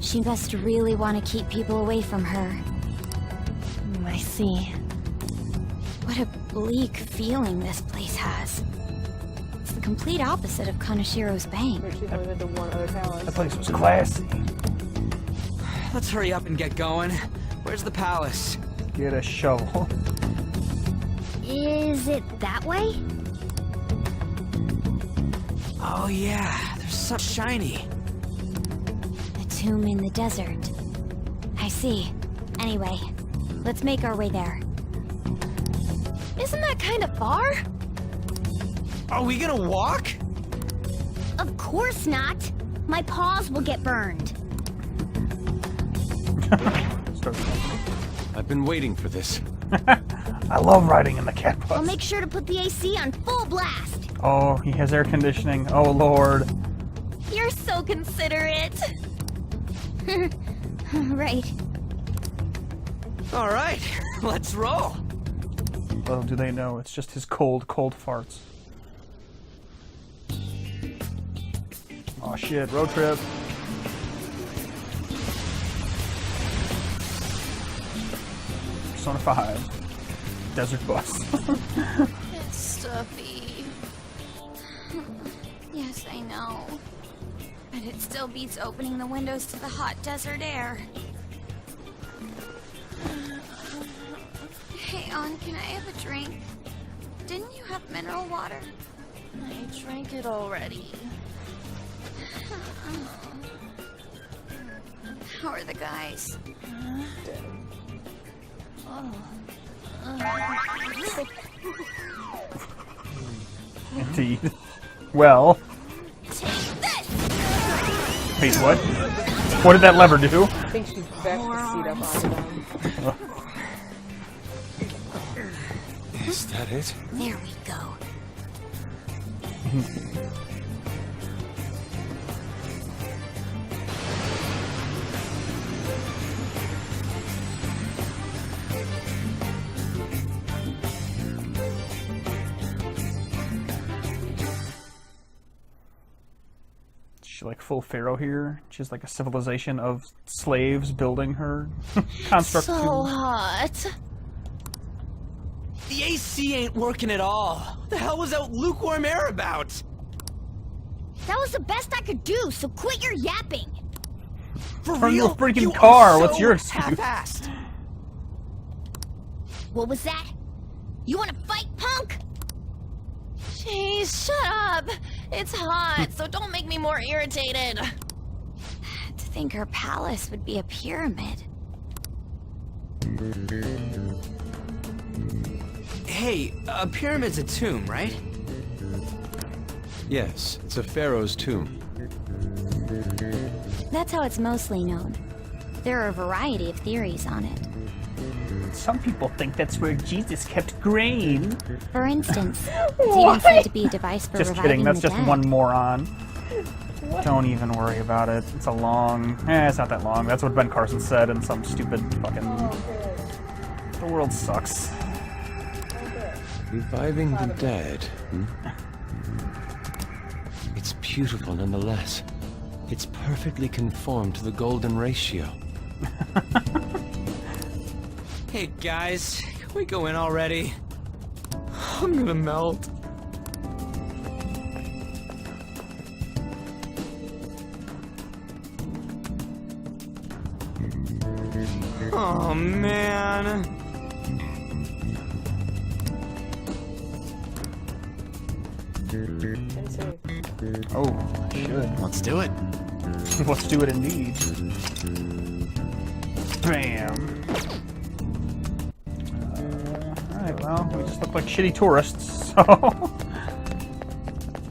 She must really want to keep people away from her. I see. What a bleak feeling this place has. It's the complete opposite of Kanashiro's bank. But she's only been to one other palace. That place was classy. Let's hurry up and get going. Where's the palace? Get a shovel. Is it that way? Oh yeah, they're so shiny. A tomb in the desert. I see. Anyway, let's make our way there. Isn't that kind of far? Are we gonna walk? Of course not. My paws will get burned. I've been waiting for this. I love riding in the cat bus. I'll make sure to put the AC on full blast. Oh, he has air conditioning. Oh, Lord. You're so considerate. Right. All right, let's roll. Little do they know, it's just his cold, cold farts. Oh shit, road trip. Persona 5. Desert bus. It's stuffy. Yes, I know. But it still beats opening the windows to the hot desert air. Hey, Ann, can I have a drink? Didn't you have mineral water? I drank it already. How are the guys? Indeed. Well. Take this! Wait, what? What did that lever do? I think she's backed the seat up onto them. Is that it? There we go. She's like full pharaoh here. She's like a civilization of slaves building her construct. So tomb. hot. The AC ain't working at all. What the hell was that lukewarm air about? That was the best I could do, so quit your yapping. For Turn your real? freaking You car. are What's so your excuse? half-assed. What was that? You want to fight, punk? Jeez, shut up. It's hot, so don't make me more irritated. To think her palace would be a pyramid. Hey, a pyramid's a tomb, right? Yes, it's a pharaoh's tomb. That's how it's mostly known. There are a variety of theories on it. Some people think that's where Jesus kept grain. For instance, it's even said to be a device for Just reviving kidding, that's the just dead. one moron. Don't even worry about it. It's a long... it's not that long. That's what Ben Carson said in some stupid fucking... The world sucks. Reviving the dead, hmm? It's beautiful nonetheless. It's perfectly conformed to the golden ratio. Hey guys, can we go in already? I'm gonna melt. Oh man. Oh, should. Let's do it. Let's do it indeed. Bam. Alright, well, we just look like shitty tourists, so...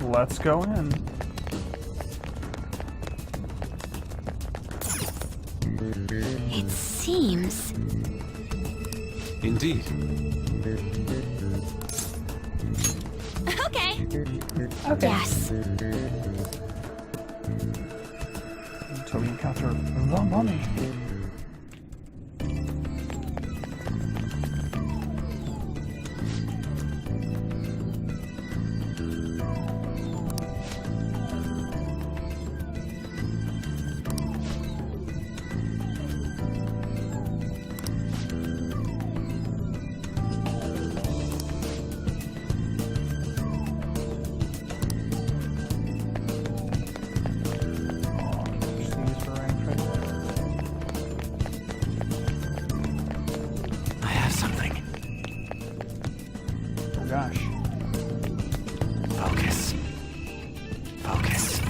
Let's go in. It seems... Indeed. Okay. Okay. Yes. Until we encounter the mummy. I have something. Oh gosh. Focus. Focus.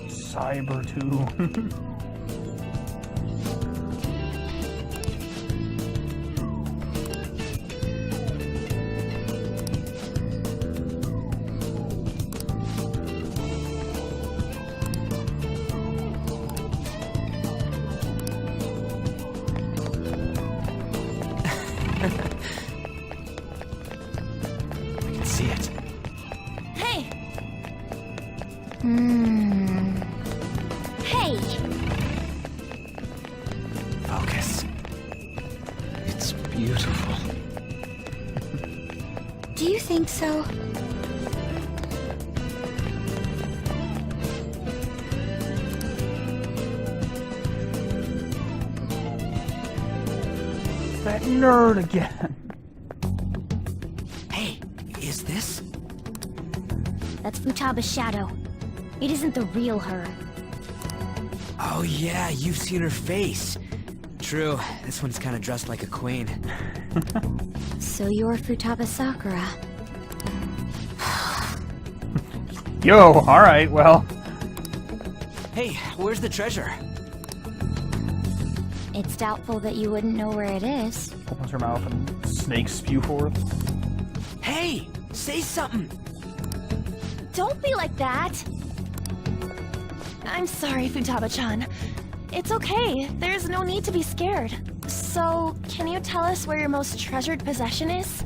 Cyber 2. I can see it. Hey, Hey! Focus. It's beautiful. Do you think so? That nerd again. Hey, is this? That's Futaba's shadow. It isn't the real her. Oh yeah, you've seen her face. True, this one's kind of dressed like a queen. So you're Futaba Sakura. Yo, alright, well. Hey, where's the treasure? It's doubtful that you wouldn't know where it is. Opens her mouth and snakes spew forth. Hey, say something. don't be like that. I'm sorry, Futaba-chan. It's okay. There's no need to be scared. So, can you tell us where your most treasured possession is?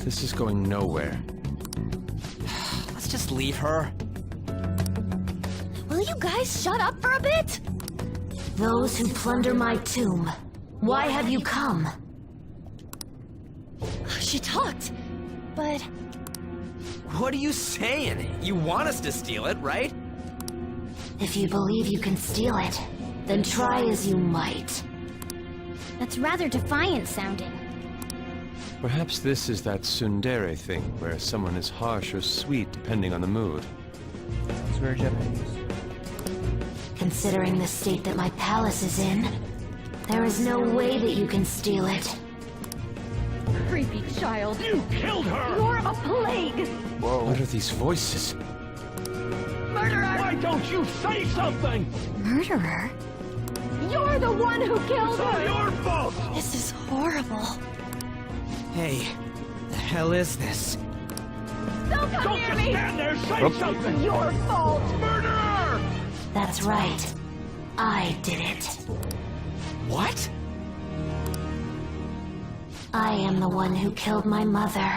This is going nowhere. Let's just leave her. Will you guys shut up for a bit? Those who plunder my tomb, why have you come? She talked, but What are you saying? You want us to steal it, right? If you believe you can steal it, then try as you might. That's rather defiant sounding. Perhaps this is that tsundere thing, where someone is harsh or sweet depending on the mood. It's very Japanese. Considering the state that my palace is in, there is no way that you can steal it. creepy child. You killed her! You're a plague! What are these voices? Murderer! Why don't you say something? Murderer? You're the one who killed It's all her! your fault! This is horrible. Hey, the hell is this? Don't come Don't near just me! stand there, say something! Your fault! Murderer! That's right. I did it. What? I am the one who killed my mother.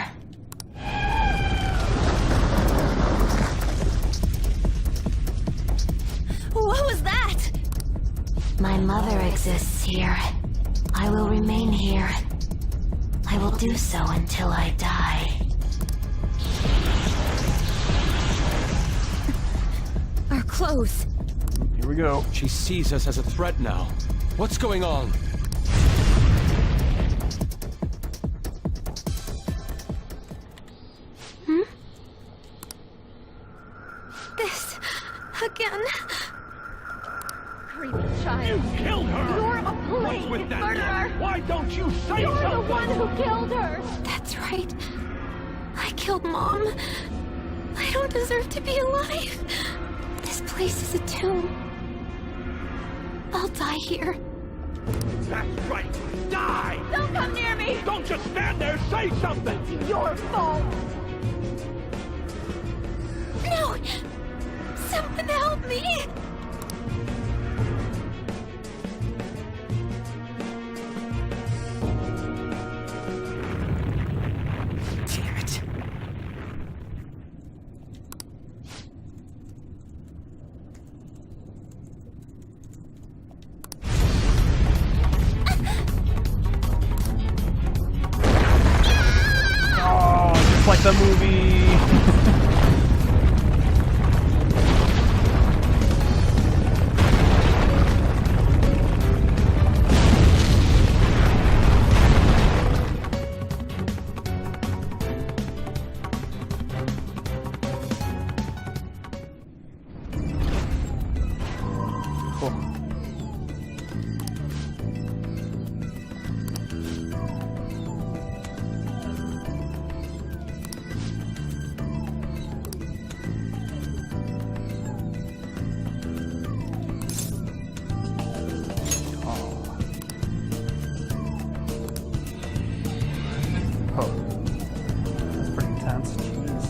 What was that? My mother exists here. I will remain here. I will do so until I die. Our clothes. Here we go. She sees us as a threat now. What's going on? This again. Creepy child. You killed her! You're a plague, What's with that? murderer! Why don't you say You're something? the one who killed her! That's right. I killed Mom. I don't deserve to be alive. This place is a tomb. I'll die here. That's right. Die! Don't come near me! Don't just stand there, say something! Your fault! No! Someone help me! the movie. Cool. Oh, that's pretty intense. Jeez.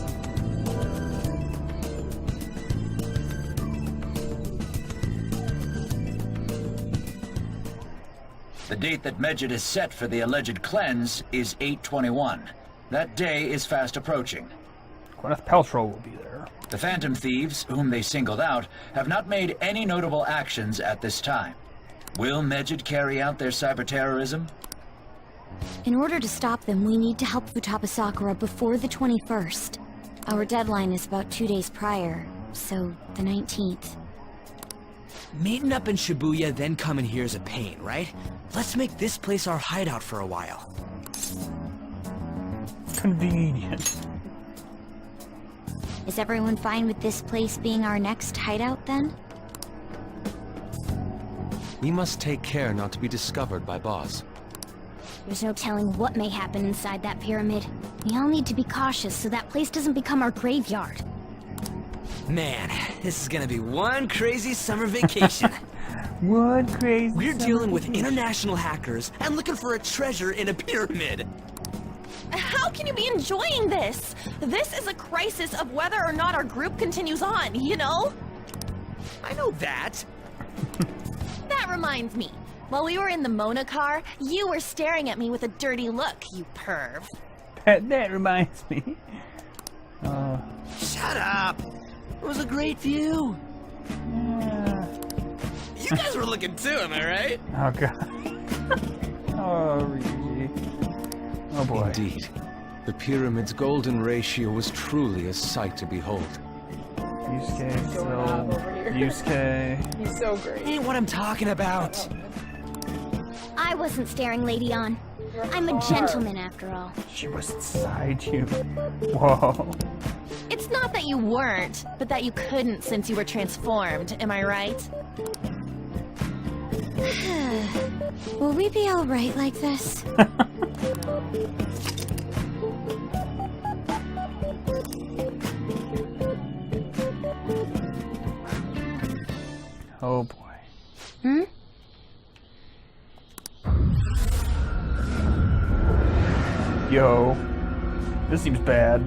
The date that Medjed is set for the alleged cleanse is 8/21. That day is fast approaching. Gwyneth Paltrow will be there. The Phantom Thieves, whom they singled out, have not made any notable actions at this time. Will Medjed carry out their cyber-terrorism? In order to stop them, we need to help Futaba Sakura before the 21st. Our deadline is about 2 days prior, so the 19th. Meeting up in Shibuya, then coming here is a pain, right? Let's make this place our hideout for a while. Convenient. Is everyone fine with this place being our next hideout, then? We must take care not to be discovered by Boss. There's no telling what may happen inside that pyramid. We all need to be cautious so that place doesn't become our graveyard. Man, this is gonna be one crazy summer vacation. One crazy. We're dealing with international hackers and looking for a treasure in a pyramid. How can you be enjoying this? This is a crisis of whether or not our group continues on, you know? I know that. That reminds me. While we were in the Mona car, you were staring at me with a dirty look, you perv. That reminds me. Shut up! It was a great view. Yeah. You guys were looking too, am I right? Oh god. Oh, really? Oh boy. Indeed. The pyramid's golden ratio was truly a sight to behold. Yusuke, Going off over here. Yusuke. He's so great. Ain't what I'm talking about. I wasn't staring Lady On. I'm a gentleman after all. She was inside you. Whoa. It's not that you weren't, but that you couldn't since you were transformed, am I right? Will we be alright like this? Oh boy. Hmm? Yo. This seems bad.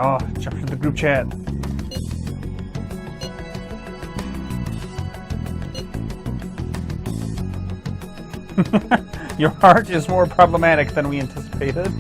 Oh, jump into the group chat. Your heart is more problematic than we anticipated.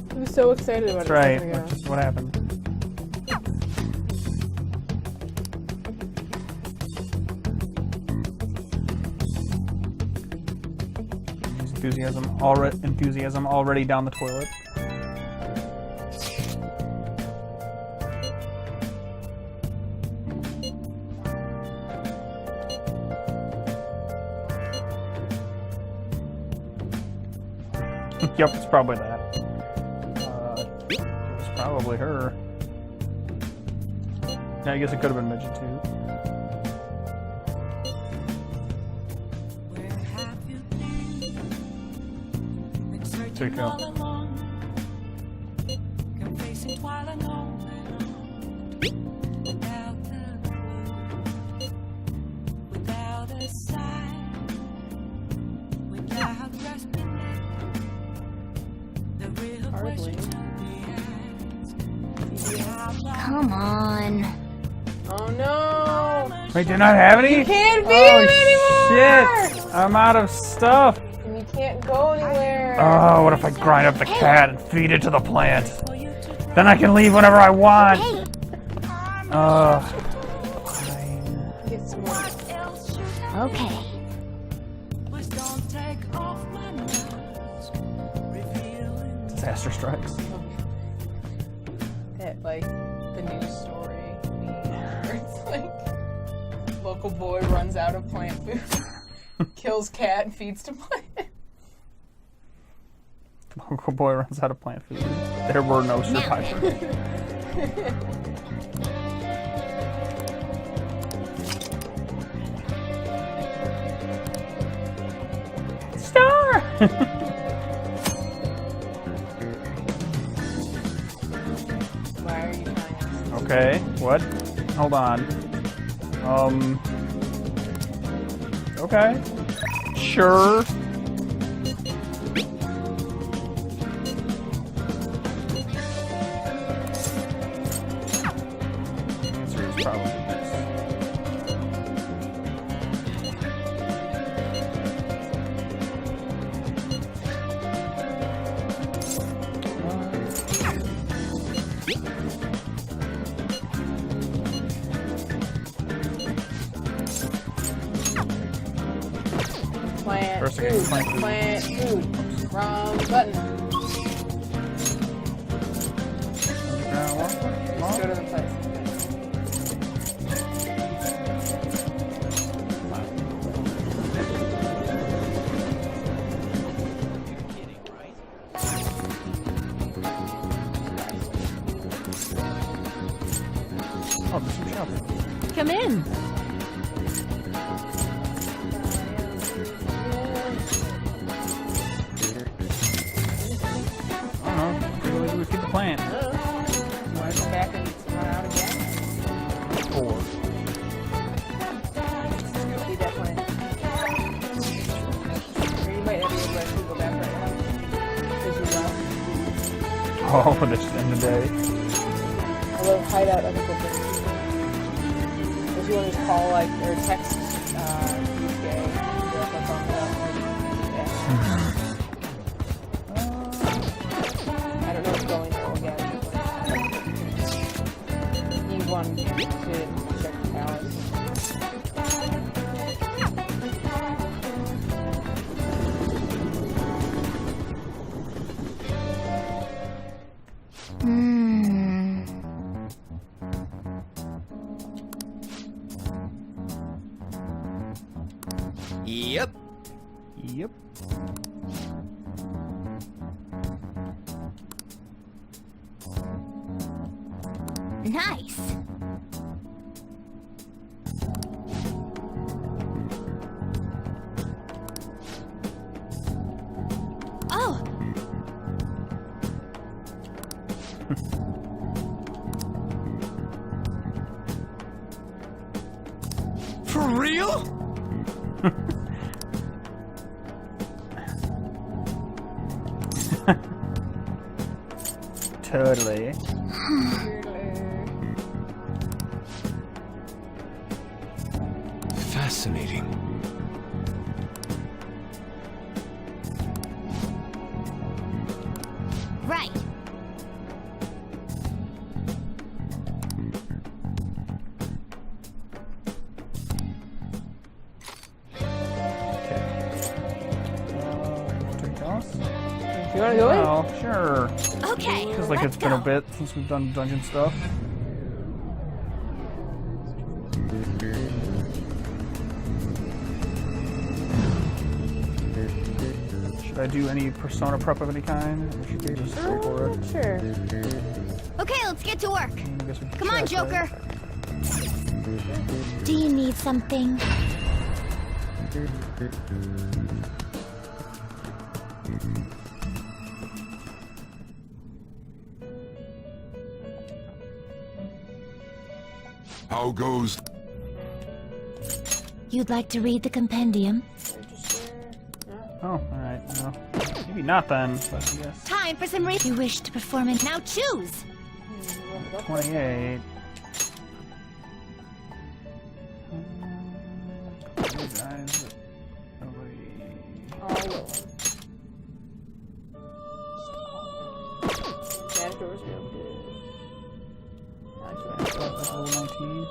I was so excited about That's it. right. a second ago. That's just what happened. Enthusiasm already down the toilet. Yep, it's probably that. It's probably her. Yeah, I guess it could have been Midget too. There you go. Come on. Oh no! Wait, do you not have any? You can't feed Oh him anymore! shit! I'm out of stuff. And you can't go anywhere. Oh, what if I grind up the cat and feed it to the plant? Then I can leave whenever I want. Get some more. Okay. Disaster strikes. That, like, the news story where it's like, local boy runs out of plant food, kills cat, and feeds to plant. Local boy runs out of plant food. There were no survivors. Star! Why are you trying to... Okay, what? Hold on. Okay. Sure. Answer is probably this. Plant First I get food. plant food. Plant food. Wrong button. Let's go to the place. Oh, there's some shopping. Come in. I don't know. Maybe we feed the plant. You want to come back and run out again? 4. Go feed that plant. Or you might have to actually go back right now. Because you left. Oh, this is in the day. Although hideout, I think will bring you. If you want to just call, like, or text, DJ, that's on that. I don't know what's going on again. You want to check the palace. Yep. Yep. Nice. Oh. For real? Totally. Fascinating. Right. You want to go in? Oh, sure. Okay. Feels like let's it's been a go. bit since we've done dungeon stuff. Should I do any persona prep of any kind? We should just go for it. Sure. Okay, let's get to work. I guess we can Come on, check, Joker. right? Do you need something? How goes? You'd like to read the compendium? Oh, alright. Well, maybe not then, but yes. Time for some You wish to perform it. Now choose! 28. Matador's real good. Level 19.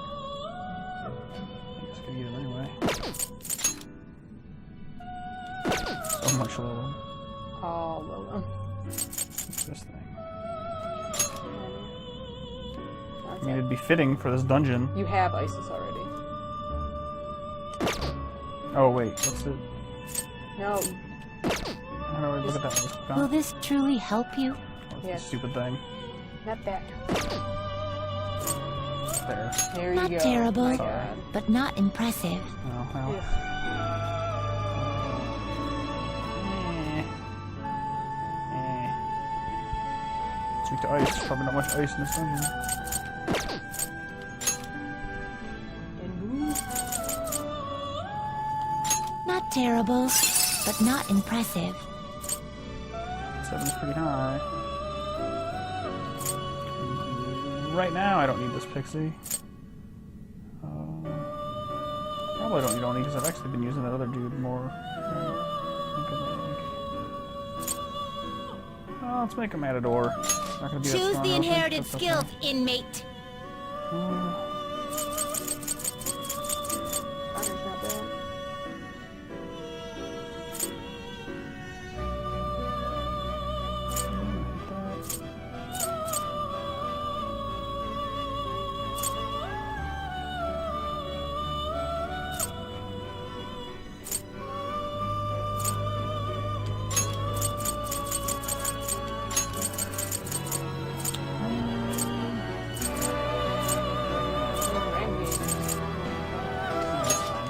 I guess I could get it anyway. So much lower. Oh, well, What's this thing? I mean, it'd be fitting for this dungeon. you have ISIS already. Oh, wait. What's it? No. How do I look at that? Just click on Will it? this truly help you? What's Yes. this stupid thing? Not that. There. There you Not go. terrible, My God. but not impressive. Oh, well. Yeah. Sweet to ice. Probably not much ice in this dungeon. Not terrible, but not impressive. 7's pretty high. Right now, I don't need this pixie. Probably don't need Oni because I've actually been using that other dude more. Oh, let's make a Matador. Not gonna be that Choose strong, the I don't think. inherited That's okay. skills, inmate. Armor's not bad.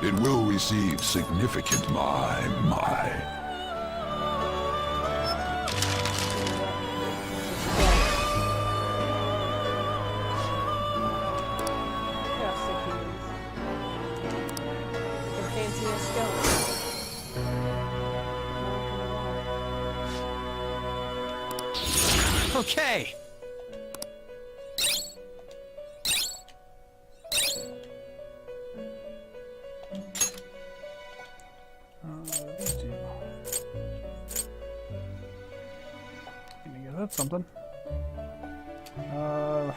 It will receive significant my. How sick he is. The fanciest skeleton. Okay. These two. I guess that's something.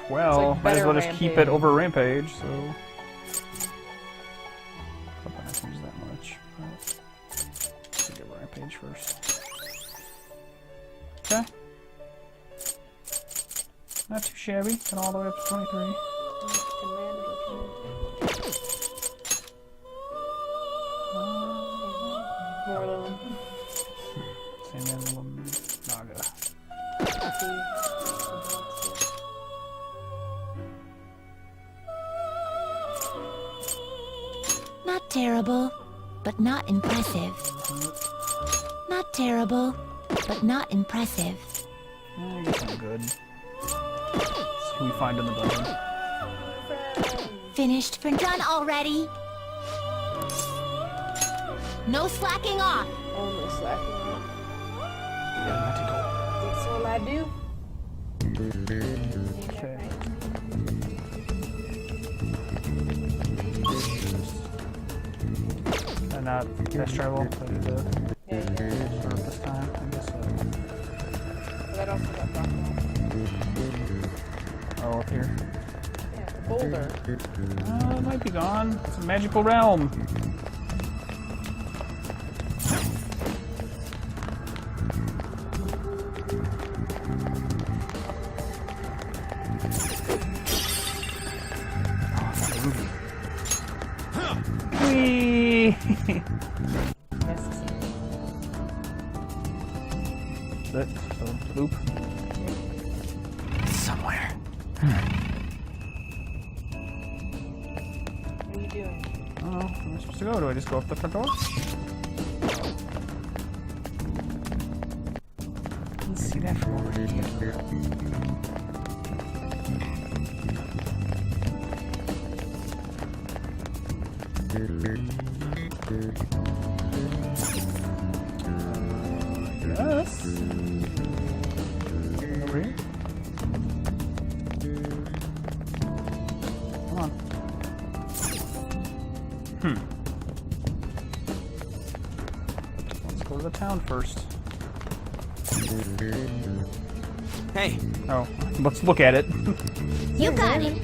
Well, like might as well better just keep it Rampage. over Rampage, so. Hope I don't use that much. Let's get Rampage first. Okay. Not too shabby. Got all the way up to 23. Sandman Naga. Not terrible, but not impressive. Not terrible, but not impressive. I guess I'm good. Let's see who we find in the dungeon. Finished for done already. No slacking off. Only slacking off. That's all I do. Okay. Not fast travel, but for this time, I guess. That also got blocked off. Oh, up here. Yeah, the boulder. It might be gone. It's a magical realm. Whee! it. So, loop. Somewhere. What are you doing? I don't know. Where am I supposed to go? Do I just go up the front door? Let's see that from over here. Yes. Over here. Come on. Let's go to the town first. Hey, Oh, let's look at it. You got it.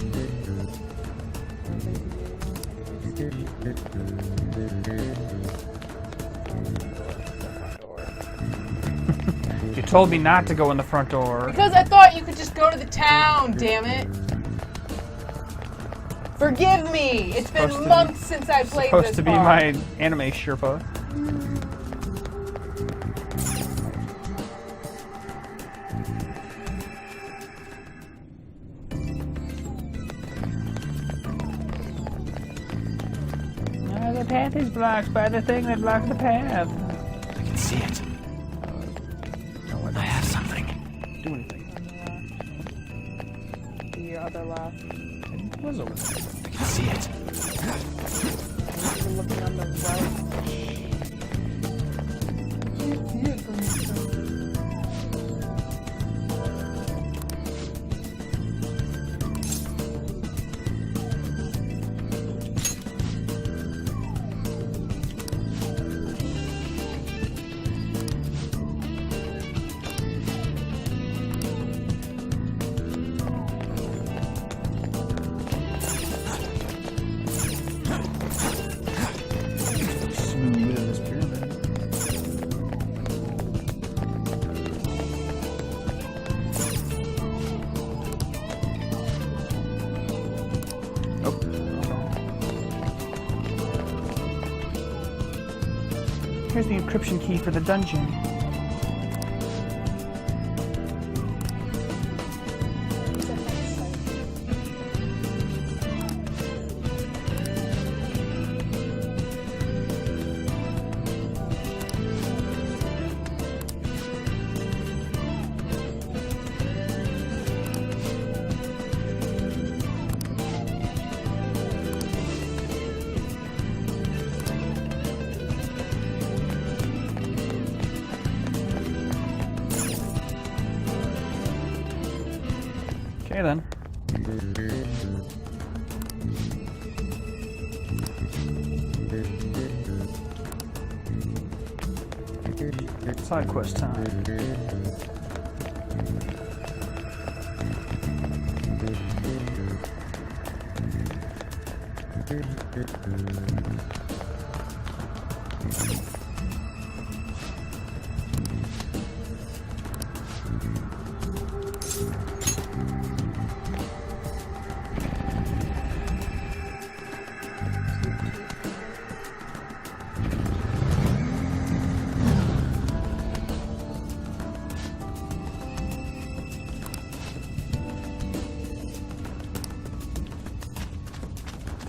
You told me not to go in the front door. Because I thought you could just go to the town, damn it. Forgive me. It's been Supposed to months since I played Supposed this to be part. my anime Sherpa. The path is blocked by the thing that blocked the path. I can see it. I have something. Do anything. The other left. It was over there. I can see it. We're looking on the right. Can't see it from this side. Smooth as pyramid. Nope. Here's the encryption key for the dungeon. Okay then. Side quest time.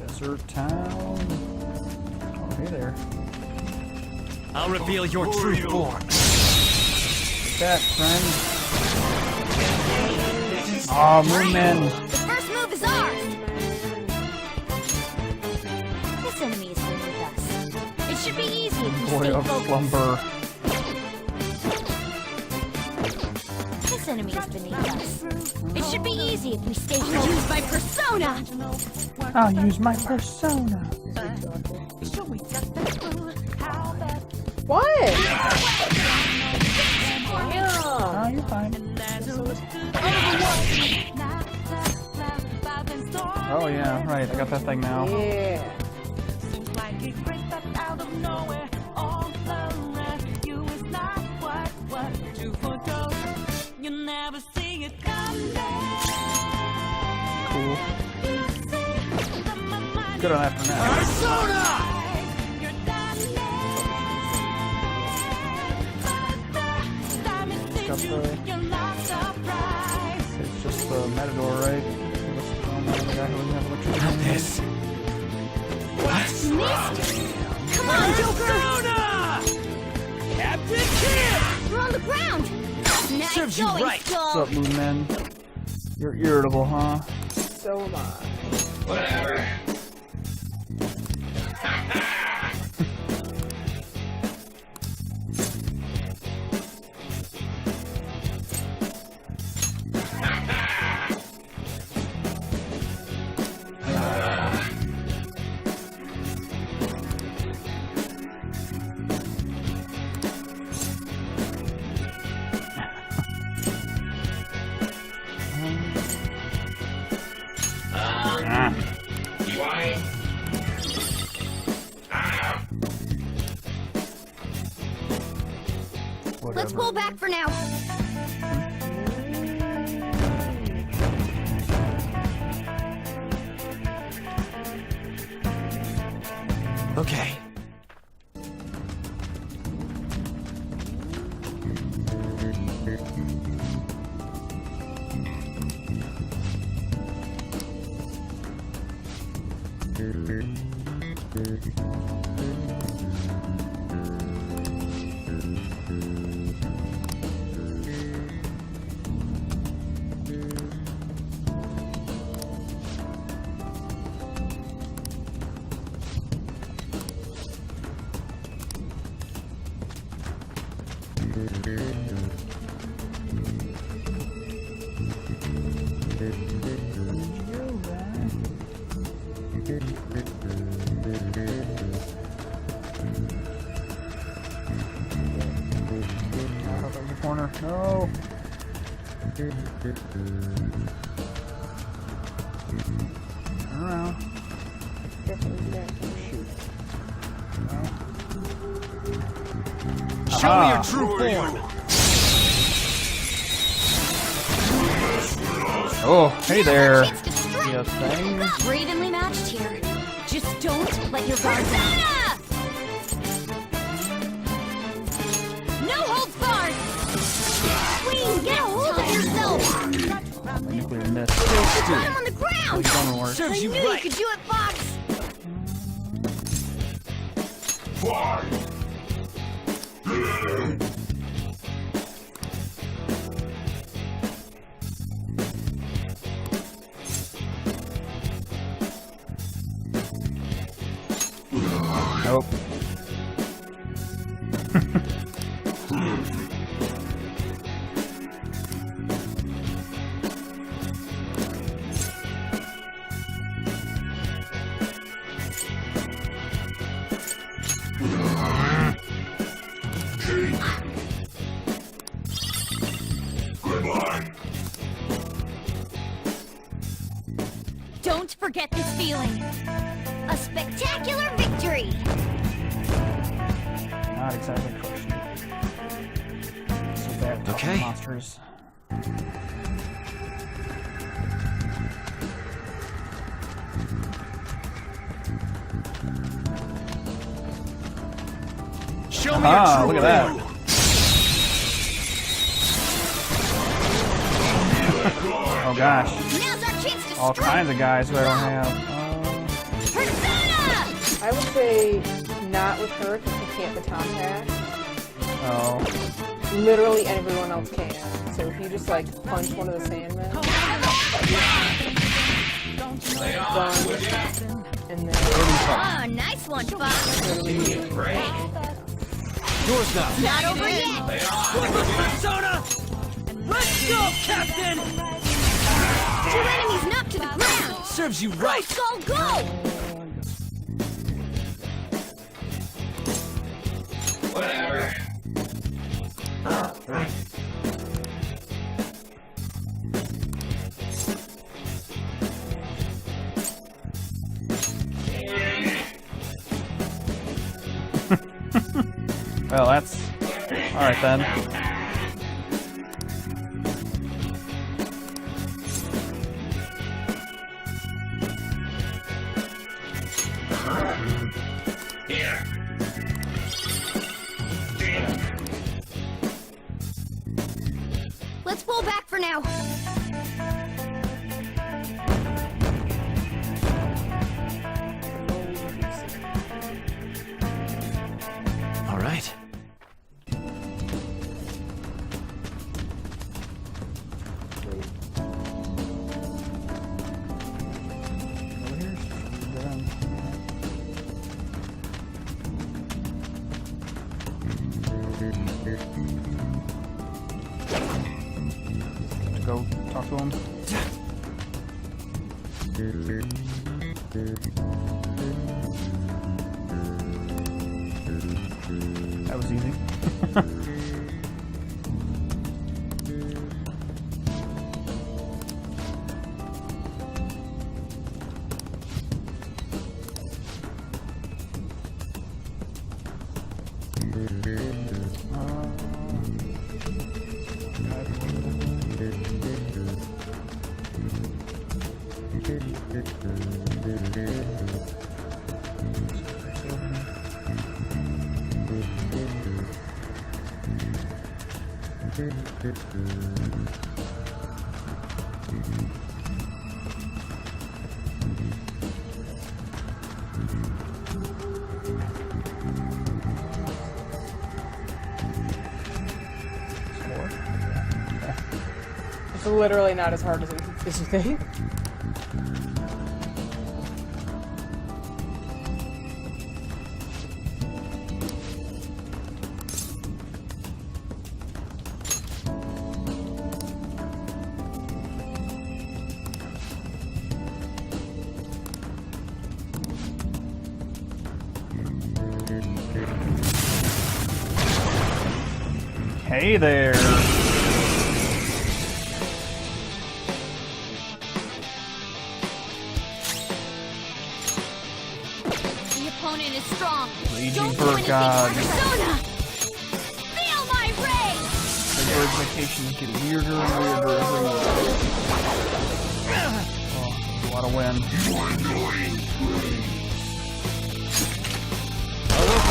Desert town. Oh, hey there. I'll reveal your true form. Take that, friend. Aw, Moonman. The first move is ours! This enemy is beneath us. It should be easy if you Boy stay of focused. slumber. This enemy is beneath us. It should be easy if we stay focused. Use my persona! I'll use my persona. What? Oh, you're fine. Oh yeah, right. I got that thing now. Yeah. Cool. Good on that for now. Let's go got the. It's just the Matador, right? The guy who doesn't have electricity. Got this. Come on, Joker! Captain Kidd! You're on the ground! Nice Serves you going, right. Skull. What's up, Moon Man? You're irritable, huh? So am I. Whatever. Let's pull back for now. Okay. Corner. No. Turn around. Shoot. No. Show me your true form. Oh, hey there. Chance to strike. You thing. We're evenly matched here. Just don't let your guard down. No holds barred. Queen, get a hold of yourself. Nuclear miss. Got him on the ground. Gun work. I knew you could do it, Fox. Nope. Don't forget this feeling. A spectacular victory. Not exactly crushing. So bad. Okay. Monsters. Show me Ah, your look true at form. that. Oh gosh. Now's our chance to All strike. kinds of guys who I don't have. Persona! I would say not with her because she can't baton pass. Oh. Literally everyone else can. So if you just like punch one of the Sandmen, done, and then Oh, nice one, Fox. Yours now. Not over yet. Persona! Let's go, Captain! Two enemies knocked to the ground. Serves you right. Go, go! Whatever. Well, that's all right then. time. That was easy. It's literally not as hard as you think. Hey there! The opponent is strong. Raging Don't do Bird anything God. Persona! Feel my rage! The bird vacations get weirder and weirder every year. Oh, a lot of wind. Oh, look,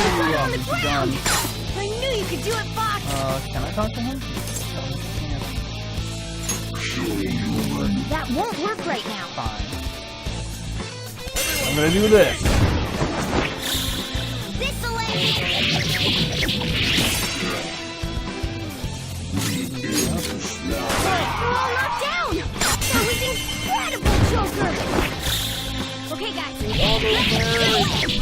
he's done. I knew you could do it, Fox! Can I talk to him? That won't work right now. Fine. I'm gonna do this. We're all knocked down! That was incredible, Joker! Okay, guys, let's do it!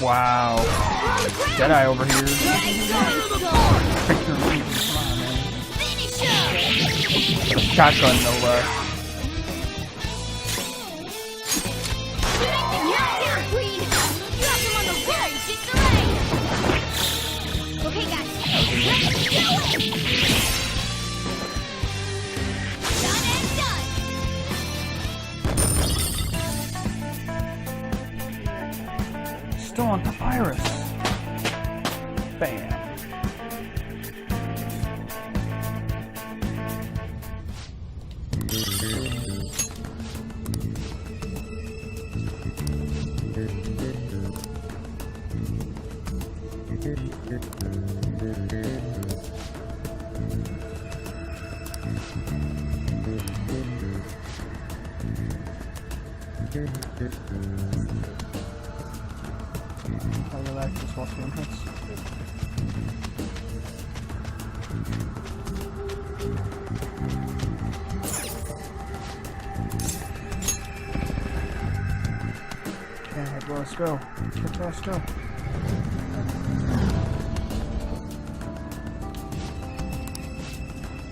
Wow. Jedi over here. Shotgun, no less. Okay, guys, let's do it! Done and done! Still on Papyrus. Bam. I'll relax, just watch the entrance. Okay, let's go. Let's go.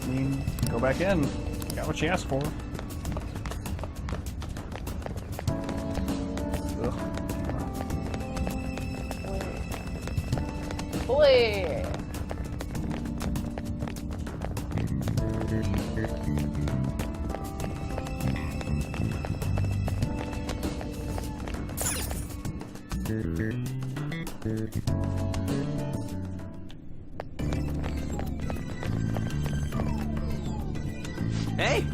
I mean, go back in. Got what she asked for. Ugh. Boy. Hey!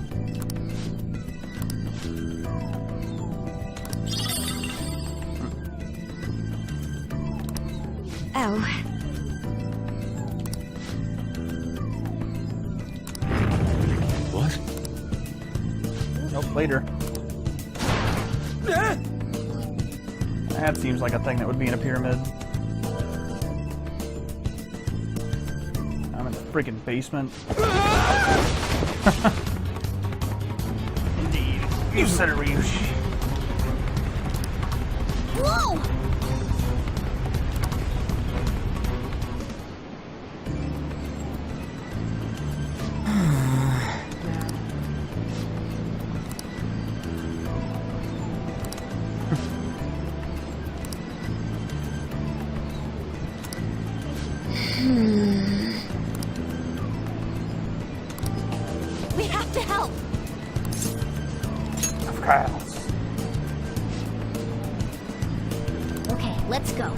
Oh. What? Nope, later. That seems like a thing that would be in a pyramid. I'm in the freaking basement. Indeed. You said it, Ryushi. Whoa! We have to help. Of course. Okay, let's go.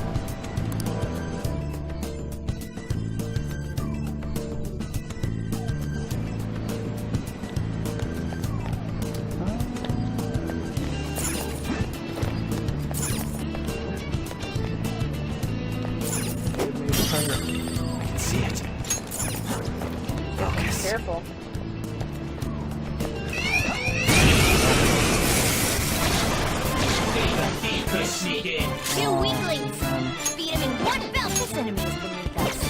I can see it. Focus. Careful. Two weaklings! Feed him in one fell. This enemy is beneath us.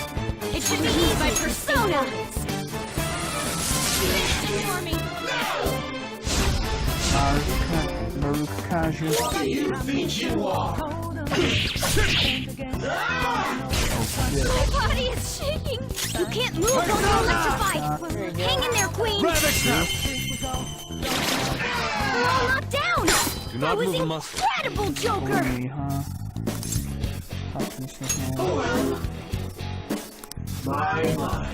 It should be used by persona! Finish for me! Marukaju. What do you think you are? My body is shaking! You can't move while you're electrified! Hang in there, Queen! We're all knocked down! Do That not was move a muscle. incredible, Joker! Holy, huh? My.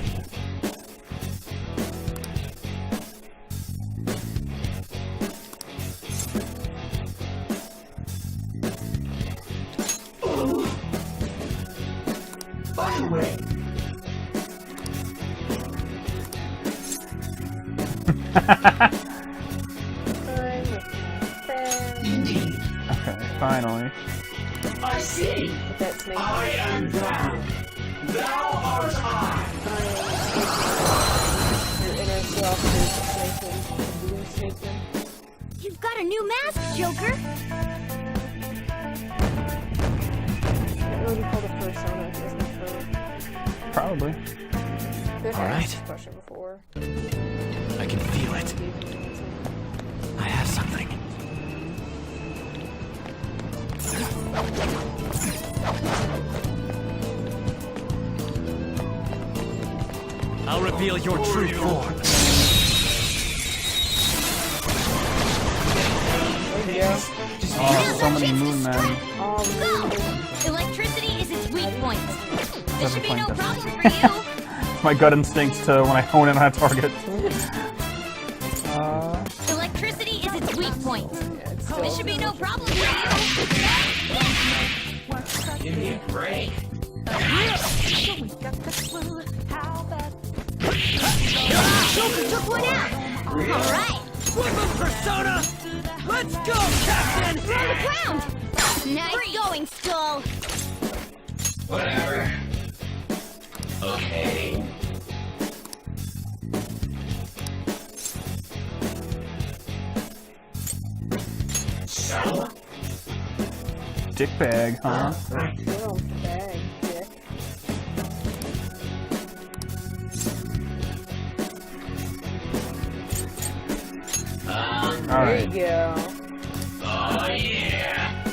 By the way, indeed, Okay, finally. I see. With that snake. I am thou. Thou art I. Your inner self is snakeman, blue snakeman. You've got a new mask, Joker! It would be called a persona, isn't it? Probably. There's All been right. this question before. I can feel it. I have something. I'll reveal your true form. Oh, so many moon men. Go! Electricity is its weak point. This Doesn't should be point no different. problem for you. My gut instinct to when I hone in on a target. Electricity is its weak point. still- This should be no problem for you. Give me a break. Joker took one out. All right. Persona! Let's go, Captain! We're on the ground. Nice going, Skull. Whatever. Okay. So, Dick bag, huh? Get on the bag, dick. There you Alright. go. oh yeah.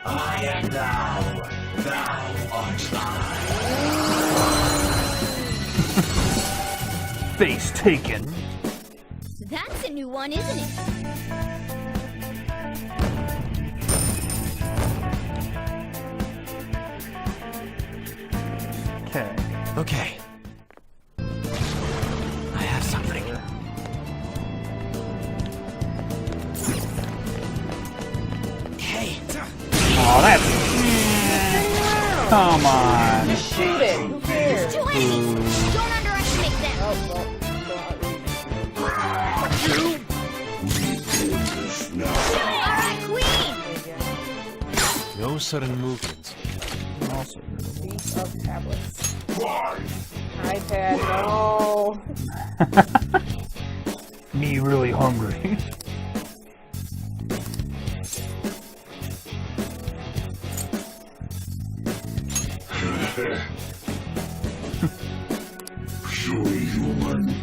I am thou. Thou art I. Face taken. That's a new one, isn't it? Okay. Okay. I have something. Hey! Oh, that's. Come on. Shoot it. Who cares? Two enemies. Don't underestimate them. Oh, well, All right, Queen. No sudden movements. Also, piece of tablets. iPad, no. me really hungry. Surely human.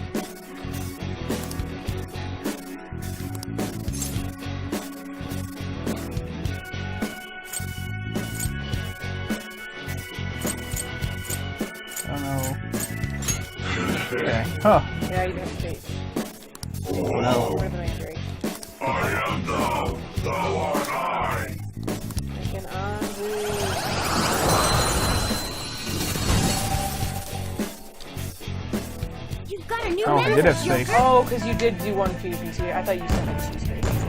Okay. Huh. Yeah, you have to take. Well. Where's the mandrake? I am thou, thou art I. Freaking Anzu. You've got a new Oh, he did have message, space. Joker. Oh, because you did do one fusion here. I thought you said it 2 spaces.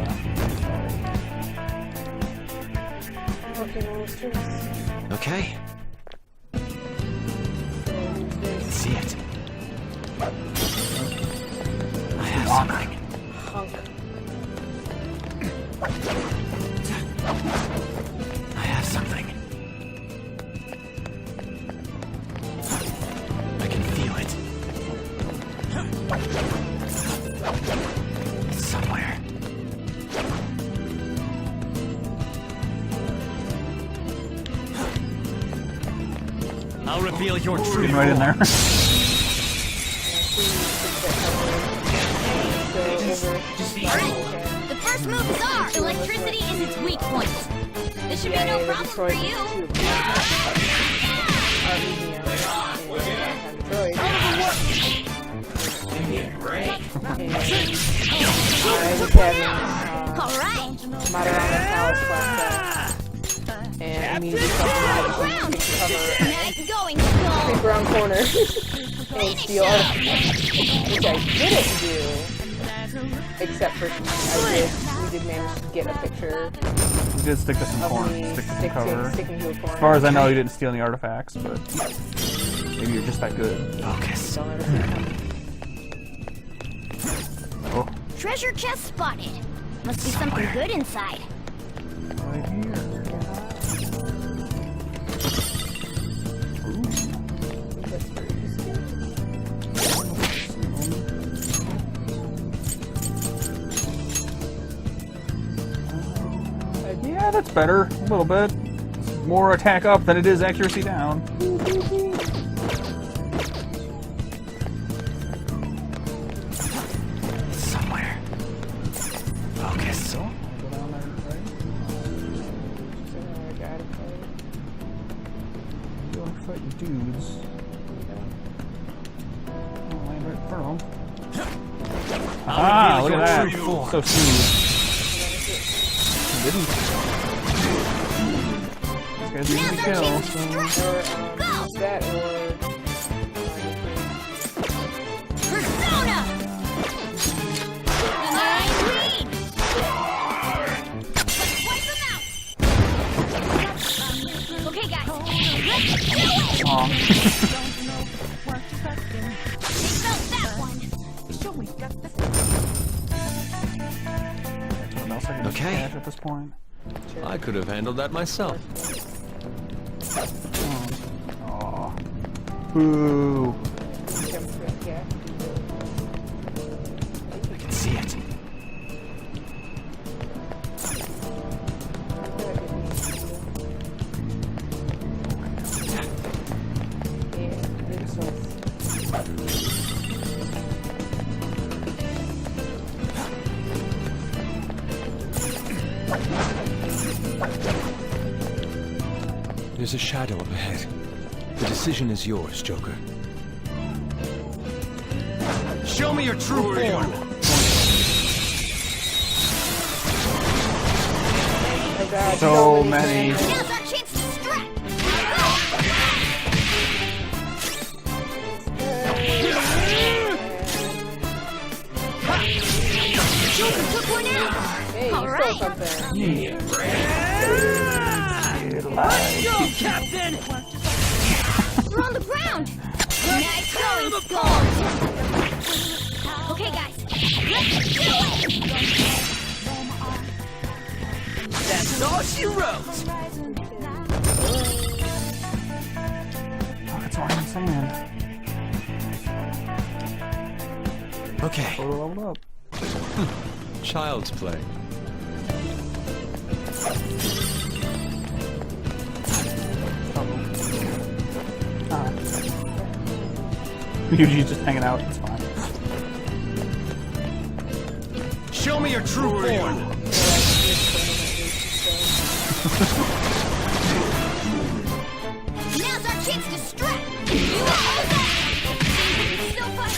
Okay, well, let's do this. Okay. See it. I have something. Hunk. I have something. I can feel it. It's somewhere. I'll reveal your true Getting right in there. The first move is ours. Electricity is its weak point. This should be no problem for you. All right. Madarana Palace flashback. And immediately cover Nice going, Skull. big brown corner and steal artifacts, which I didn't do, except for we did manage to get a picture We did stick to some of corn. me Stick to some cover. sticking to a corner. As far as I know, you didn't steal any artifacts, but maybe you're just that good. Focus. Don't ever see it coming. Oh, Treasure chest spotted. Must be something good inside. right here. That's pretty useful. Yeah, that's better. A little bit. It's more attack up than it is accuracy down. Somewhere. Focus. So I got it. Don't fight dudes. Oh, land right in front of them. Ah, look at that. So smooth. Didn't. This guy's easy to kill, so... That or Persona! Wipe them out! Okay, guys. Let's do it! Aw. They felt that one. What else I can Okay. cash at this point? I could have handled that myself. Aw. Boo. yeah. I can see it. There's a shadow up ahead. The decision is yours, Joker. Show me your true form. So many. Now's our chance to strike! Joker took one out! Hey, All you right. stole something. Let's go, Captain! We're on the ground! Nice going, Skull! Okay, guys. Let's do it! That's all she wrote. Oh, it's all in sand. Okay. Photo leveled up. Child's play. Yuji's just hanging out. It's fine. Show me your true form. Now's our chance to strike! You are over! So far,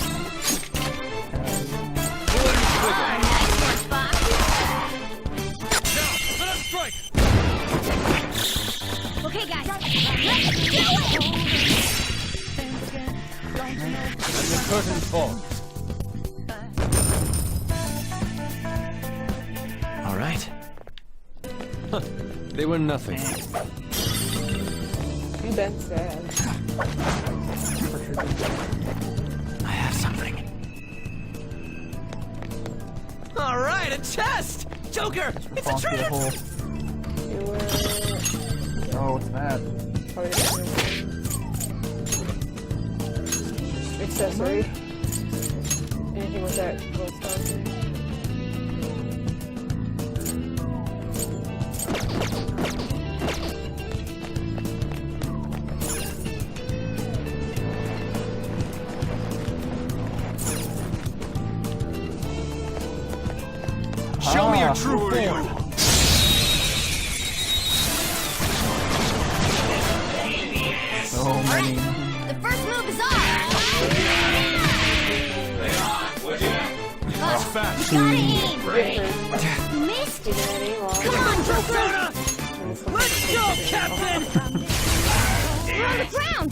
the curtain falls. All right. Huh. They were nothing. You been sad. I have something. All right, a chest! Joker, it's a treasure! Oh, what's that? Accessory. Anything with that gold star thing? Show me your true form. So many. The first move is off! Fast. You gotta aim! Missed! Come on, Joker! Let's go, Captain! We're on the ground!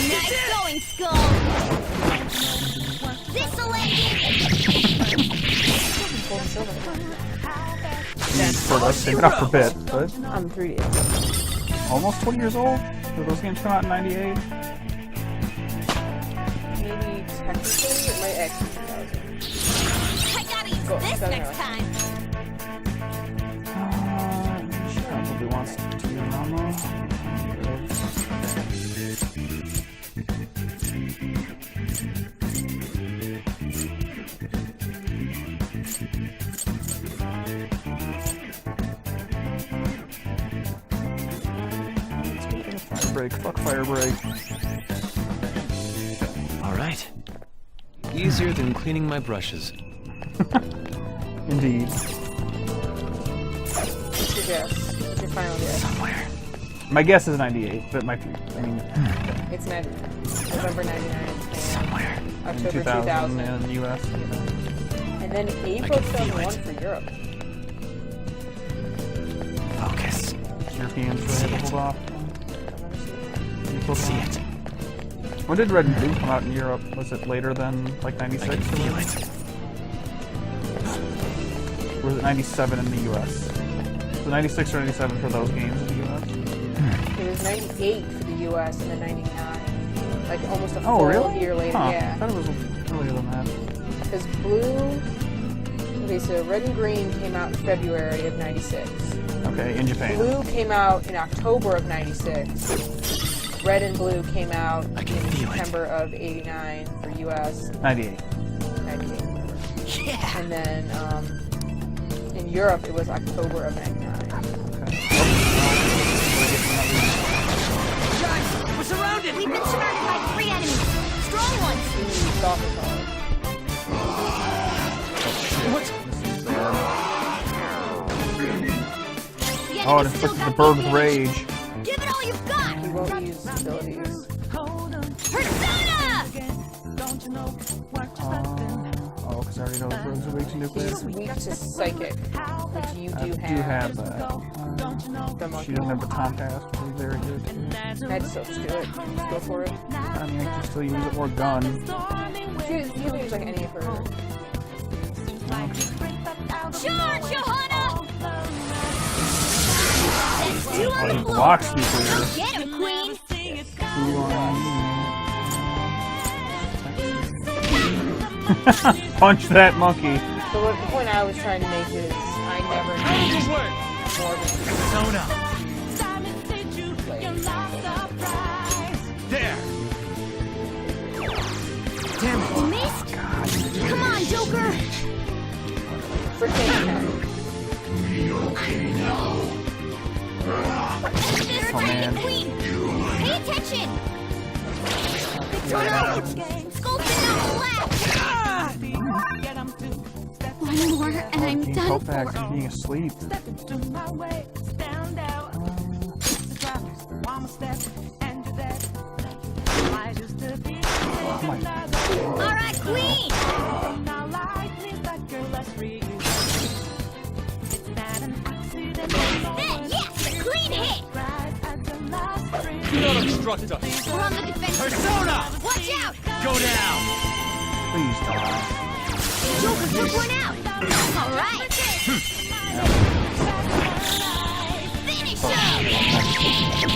Nice going, Skull! This'll let you... For us, they've been out for a bit, but I'm 3D. almost 20 years old. Did those games come out in '98? Maybe technically it might actually 2000. I gotta use this next time! She probably wants to do Rama. Fire break, fuck fire break. All right. Easier than cleaning my brushes. Indeed. What's your guess? What's your final guess? Somewhere. My guess is 98, but it might be, I mean, It's November 99. Somewhere. October 2000 2000. in the US. And then April 2001 for Europe. Focus. Europeans really had to hold off. See it. When did Red and Blue come out in Europe? Was it later than like I 96? can feel it. Or was it 97 in the US? So 96 or 97 for those games in the US? It was 98 for the US and then 99. Like almost a Oh, full really? year later, Huh. I yeah. thought it was earlier than that. Because Blue... Okay, so Red and Green came out in February of 96. Okay, in Japan. Blue came out in October of 96. Red and Blue came out in September of 89 for US. 98. 98, whatever. Yeah. And then in Europe it was October of 99. Guys, we're surrounded! We've been surrounded by 3 enemies. Strong ones! Soccer ball. What? The Oh, it enemy's still inflicts the got bird with advantage. rage. Give it all you've got! He won't use his abilities. Persona! Oh, because I already know the birds are weak to nuclear. He's weak to psychic, which you I do do have. have that. The monkey. She doesn't have the Tom Pass, but he's very good. I'd still just do it. Go for it. I mean, I can still use it or gun. You can use like any of her. Charge, Johanna! That's 2 on Oh, the he floor! blocks nuclear. Get him, Queen! Punch that monkey. So what the point I was trying to make is I never Good work! more than Persona! There! Damn it! Missed? Come on, Joker! freaking They're attacking Queen! Pay attention! Victoria! Skull's been out flat! One more, and I'm done Kovacs for. is being asleep. Oh my. Alright, Queen! Then, yes, a clean hit! Do not obstruct us. We're on the defense. Persona! Watch out! Go down! Please die. Joker took one out. All right. Finish him.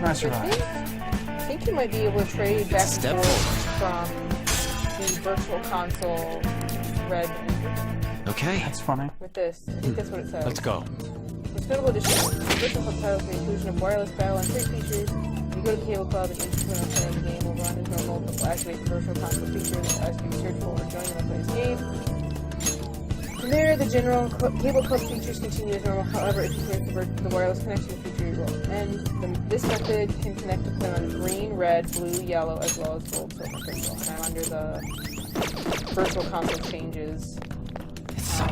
Nice survive. I think you might be able to trade back and forth from the virtual console red Okay. That's funny. with this. I think that's what it says. Let's go. It's notable addition. Virtual Hub titles the inclusion of wireless battle and trade features. If you go to the Cable Club and enter on playing the game, will run as normal, but will activate the virtual console features as you search for or join the player's game. From there, the general Cable Club features continue as normal. However, if you connect the wireless connection feature, you will end. This method can connect to play on green, red, blue, yellow, as well as gold, silver, crystal. And I'm under the virtual console changes.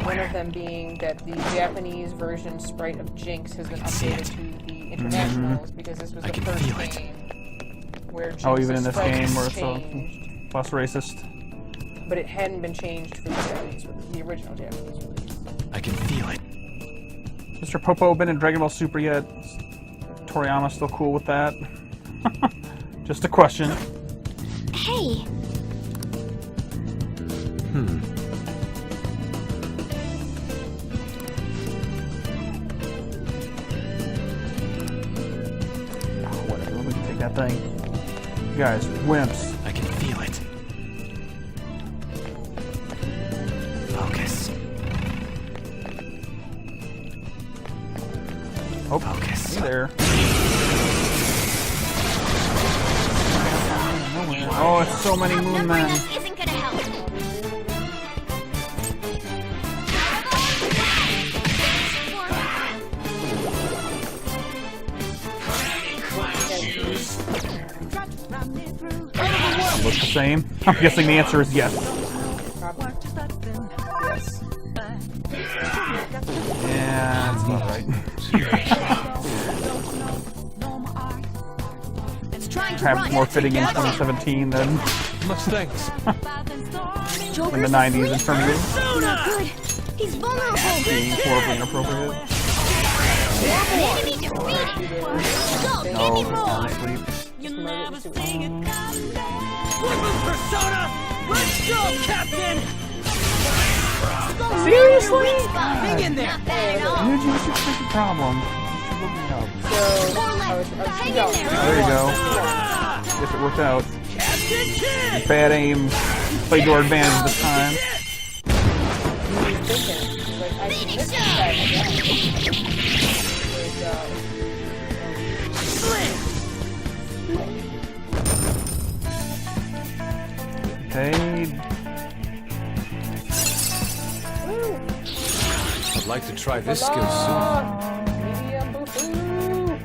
One of them being that the Japanese version sprite of Jinx has been updated to the internationals because this was the first game where Jinx's Even in this sprite game was where it's changed, less racist. but it hadn't been changed for the Japanese, the original Japanese release. I can feel it. Mr. Popo been in Dragon Ball Super yet? Toriyama still cool with that? Just a question. Hey. Whatever, we can take that thing. You guys, wimps. I can feel it. Focus. Oh, Focus. hey there. Oh, it's so many moon men. Isn't gonna help. Looks the same. I'm guessing the answer is yes. Yeah, that's not right. Perhaps more fitting in 2017 than Much thanks. in the 90s in terms of Not good. He's vulnerable. being horribly inappropriate. Enemy defeated. Go, give me more. Sleep. Persona! Let's go, Captain! Seriously? Hang in there. Not bad at all. Yuji, what's your freaking problem? You should look me up. So, I was Hang in no, there. There you go. Guess it worked out. Bad aim. Played to our advantage this time. Finish him. Okay. I'd like to try this skill soon. Medium boo-boo.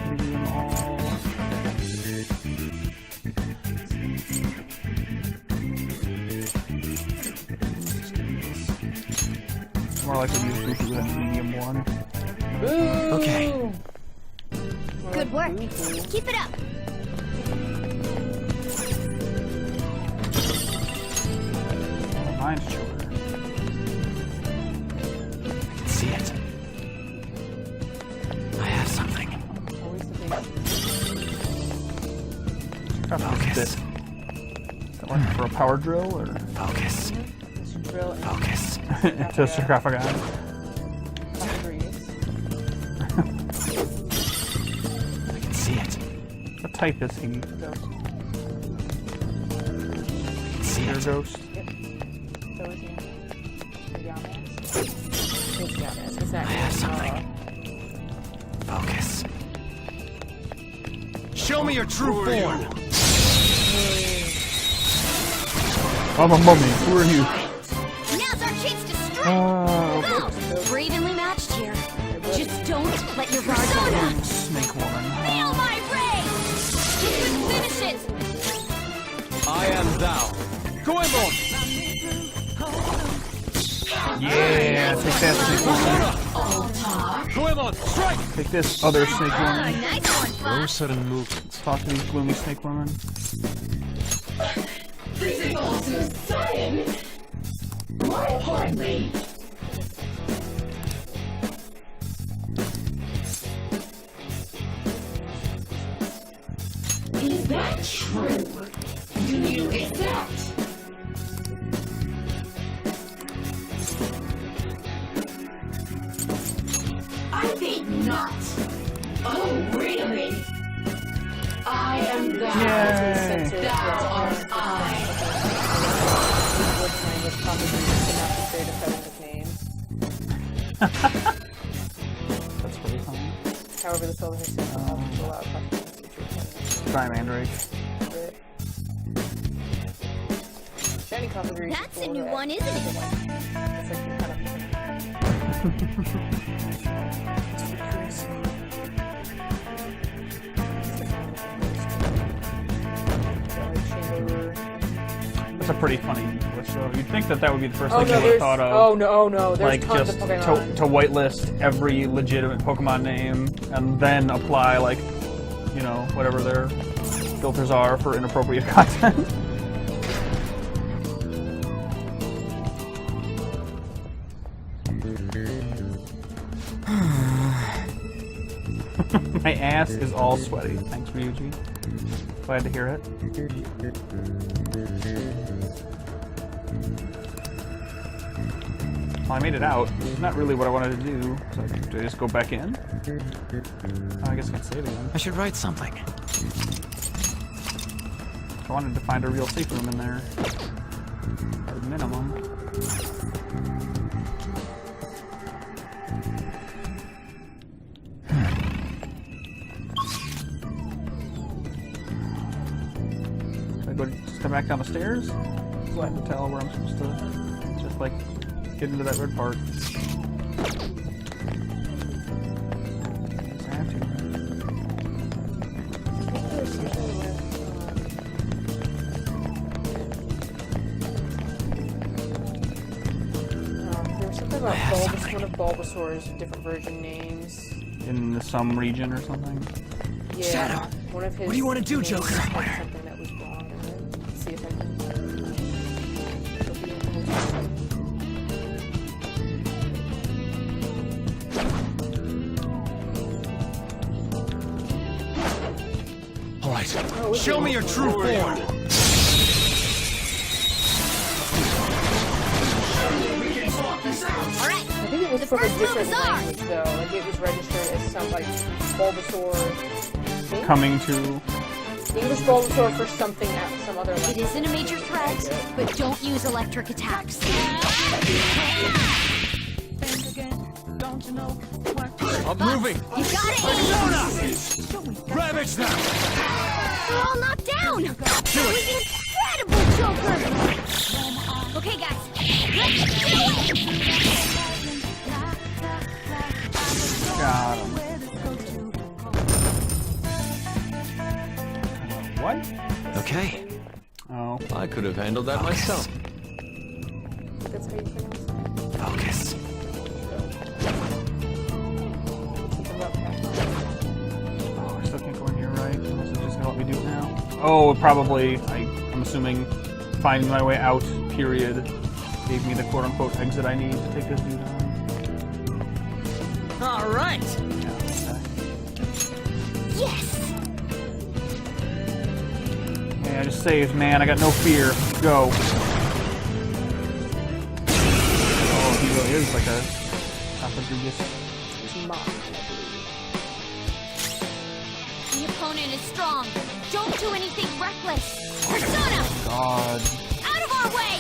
Medium all. More likely to use Goofy with a medium one. Okay. Good work. Keep it up. Mine's shorter. I can see it. I have something. Focus. Is that one for a power drill or Focus. Drill and Focus. to a sarcophagus? I can see it. What type is he? I can see Your it. ghost? It's not I have something. Focus. Show me your true form! I'm a mummy. Who are you? Now's our chance to strike. Okay. Go. We're evenly matched here. Just don't let your guard down. Snake woman. Feel my rage. You can finish it. I am thou. Goemon! Yeah, take that snake woman. Goemon, strike! Take this other snake woman. Nice one, No sudden movements. Talk to these gloomy snake women. Quite hardly. Is that true? Do you accept? I think not. Oh, really? I am that. Yay. Thou art I. What's my English composition cannot be straight up having his name. That's pretty funny. However, the Silver Hexen allows to allow customers to choose Try Mandrake. it. Shiny configuration. That's a new one, isn't it? It's like you're kind of. It's pretty crazy. That's a pretty funny glitch, though. You'd think that that would be the first Oh thing no, you would have there's thought of. oh no, there's Like, tons just of Pokemon. to whitelist every legitimate Pokemon name and then apply, like, you know, whatever their filters are for inappropriate content. My ass is all sweaty. Thanks, Ryuji. Glad to hear it. Well, I made it out. It's not really what I wanted to do. So do I just go back in? Oh, I guess I can save again. I should write something. I wanted to find a real safe room in there. At minimum. Should I go step back down the stairs? So I can tell where I'm supposed to just like get into that red part. Guess I have to. There's something about Bulbasaur, one of Bulbasaur's different version names. In some region or something. Yeah, Shadow, one of his what do you want to do, names Joker? had something that was wrong in it. Let's see if I can. All right, show me your true form. Alright, I think it was from a first move different is ours. language though. Like it was registered as some like Bulbasaur. Coming to English Bulbasaur for something else, some other it language. isn't a major threat, but don't use electric attacks. I'm moving. You got it! Persona! Ravage them! We're all knocked down! That was incredible, Joker! Okay, guys, let's do it! got him. What? Okay. Oh. I could have handled that myself. That's how you pronounce it. Focus. Oh, I still can't go in here, right? Unless it's just gonna let me do it now. Oh, probably. I'm assuming finding my way out, period, gave me the quote-unquote exit I need to take this dude on. All right. Yeah, okay. Yes! Yeah, I just saved, man. I got no fear. Let's go. Oh, he really is like a Rodriguez. The opponent is strong. Don't do anything reckless. Persona! God. Out of our way!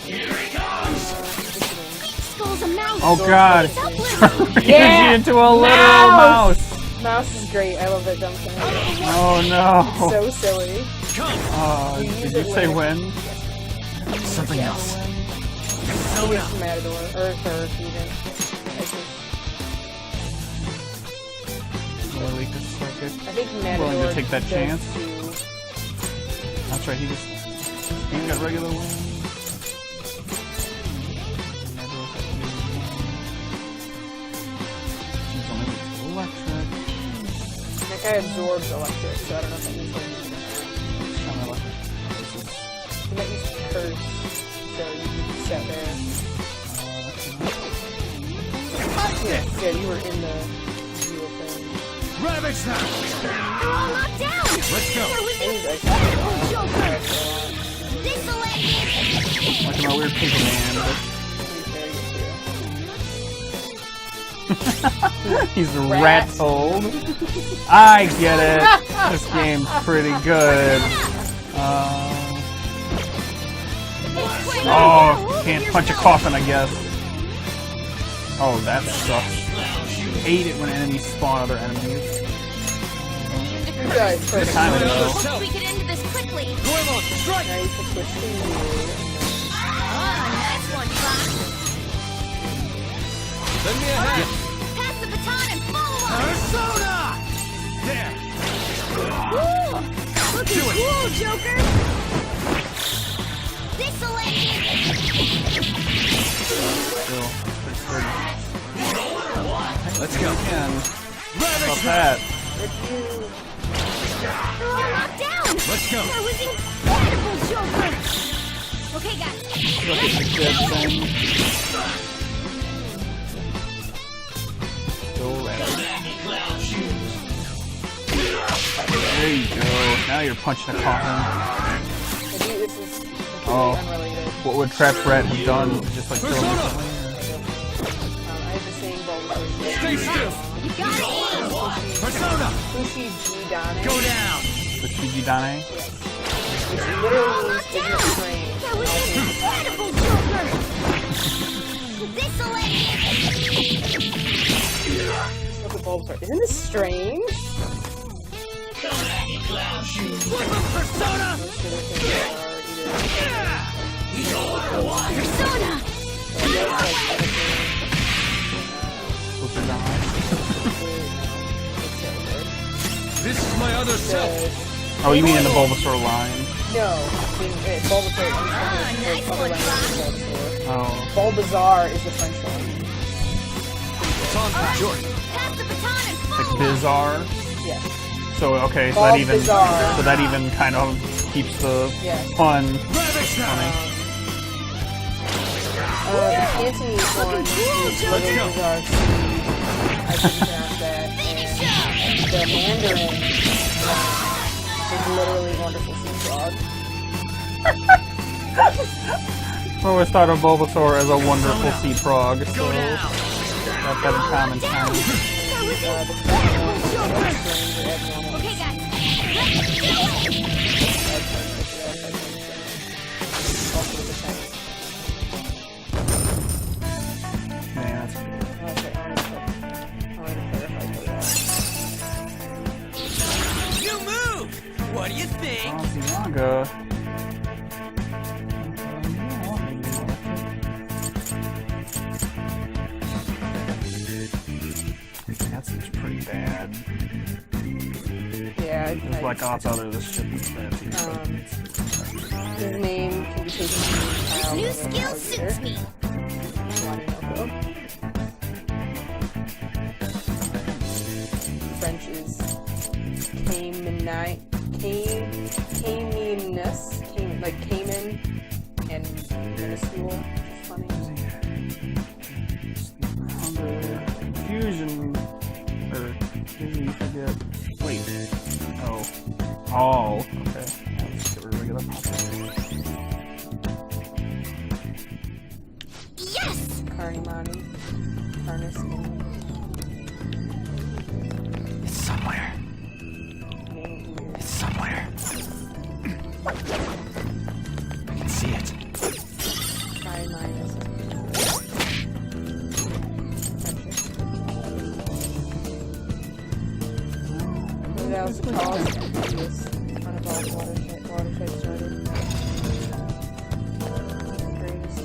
Here he comes! Skull's a mouse! Oh God. He's helpless! Yeah! Into a little mouse! Mouse is great. I love that dumb thing. Oh no! So silly. Did you say when? Something else. Maybe it's from Matador or Third even. Really, just like it. I think Willing Matador to take that does chance? too. That's right. He got regular ones. He's only electric. That guy absorbs electric, so I don't know if that means he'll use that. Kind of electric. He might use curse. Yeah, you were in the view of things. Ravage them! They're all knocked down! Let's go! They're losing Things I Joker! This'll end it! Like my weird pink man. He's rattled. I get it. This game's pretty good. Oh, can't punch a coffin, I guess. Oh, that sucks. Hate it when enemies spawn other enemies. Good time though. We could end this quickly. Now you can switch to you. Nice one, Fox. Send me ahead! Pass the baton and follow up. Persona! There! Woo! Looking cool, Joker. This'll end it. Still, pretty sturdy. Let's go. Again. Ravage About them! that. They're all knocked down. Let's go! That was incredible, Joker. Okay, guys. Look at the good thing. Go at it. There you go. Now you're punching a coffin. Maybe this is completely Oh. unrelated. What would Trap Rat have done? Just like throw me Persona! I have the same Bulbasaur. Stay still! You got it. Persona! Fushi G Dane. Go down! the Shiji Dane. Which literally means ignorant train. That was incredible, Joker. This'll end it. Look at Bulbasaur. Isn't this strange? Persona! Persona. Super Dane. This is my other self! Oh, you mean in the Bulbasaur line? No, I mean, Bulbasaur. Nice one, Oh. Bulbasaur is the French one. Jordan. Pass the baton and Like follow up. Bizarre. Yes. So okay, so that even Bulbasaur. so that even kind of keeps the Yes. fun Ravage them! funny. The Cantonese one is literally Bizarre Seed. I couldn't pronounce that. And the Mandarin is literally Wonderful Sea Frog. I always thought of Bulbasaur as a wonderful sea frog, so that's that in common time. That was incredible, Joker. Okay, guys. Let's do it. Man, that's cool. You move! What do you think? Azumanga. That seems pretty bad. Yeah, There's like lots of other this shit that's bad too. his name can be taken This new skill suits me. French is Caymanus, like Cayman and minuscule, which is funny. Fusion. Or Disney, you forget. Wait. Oh. Oh, okay. Let's get rid of regular population. Yes. Carnimani. Carnissimo. It's somewhere. It's somewhere. I can see it. Carniminus. That was the cause of this unevolved watershed started. Greatest.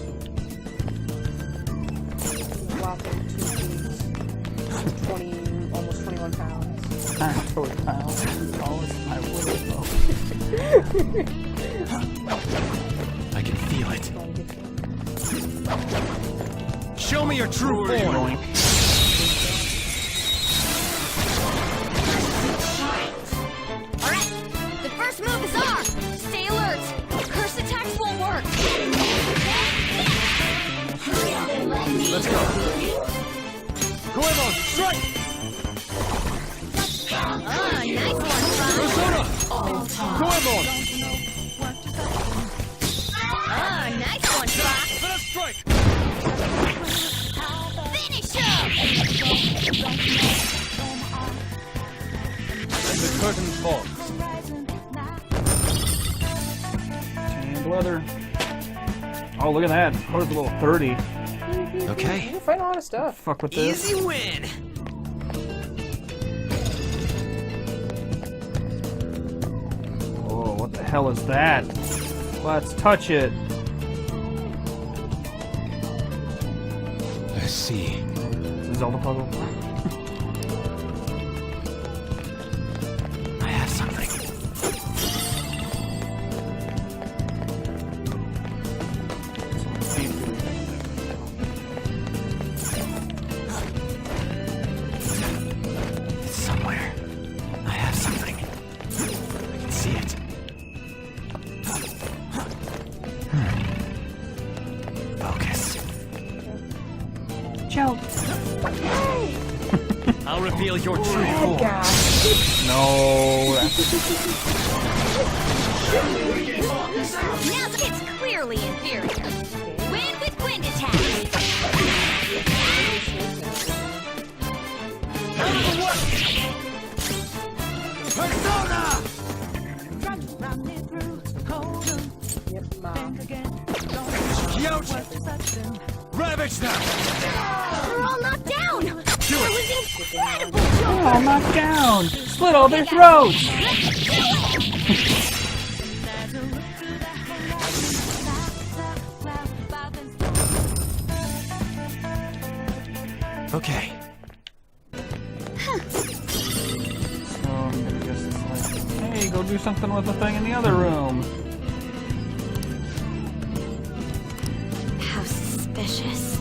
Whopping 2 feet, almost 21 pounds. I'm totally pounds. Tallest I would I can feel it. Show me your true form. Yoink. Alright. The first move is ours. Stay alert. Curse attacks won't work. Let's go. Go Nice one, Fox. Finish him! The curtain falls. Chained leather. Oh, look at that. What is a little 30? Okay. You're fighting a lot of stuff. Fuck with this. Easy win! Oh, what the hell is that? Let's touch it. I see. Zelda puzzle. I have something. It's somewhere. I have something. I can see it. Focus. Joe. I'll reveal your true form. No. Now it's clearly inferior. Win with wind attack. Persona! Yep, Mom. Kyojin! Ravage them! We're all knocked down. That was incredible, Joe. Oh, knocked down. Split all their throats. Okay. So I'm gonna guess it's like, hey, go do something with the thing in the other room. How suspicious.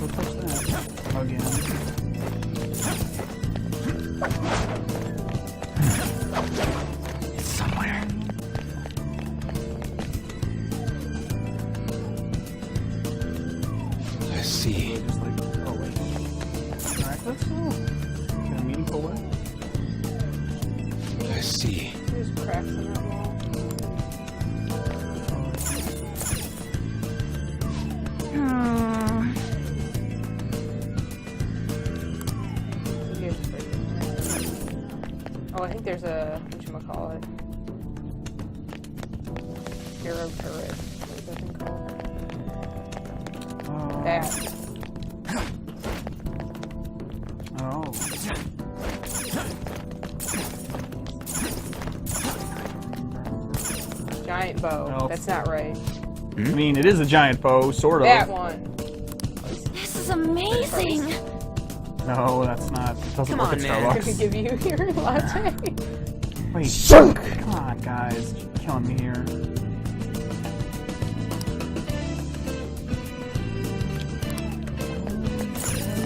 Go touch that again. It's somewhere. I see. Just like, oh wait. Practice? Oh. In a meaningful way. I see. There's cracks in that wall. You have to break it. Oh, I think there's a whatchamacallit. Hero turret. What is that thing called? That. Oh. Giant bow. Oh. That's not right. I mean, it is a giant bow, sort of. That one. This is amazing. No, that's not. It doesn't Come work on, at man. I could Starbucks. give you your latte. Wait, come on, guys. You're killing me here.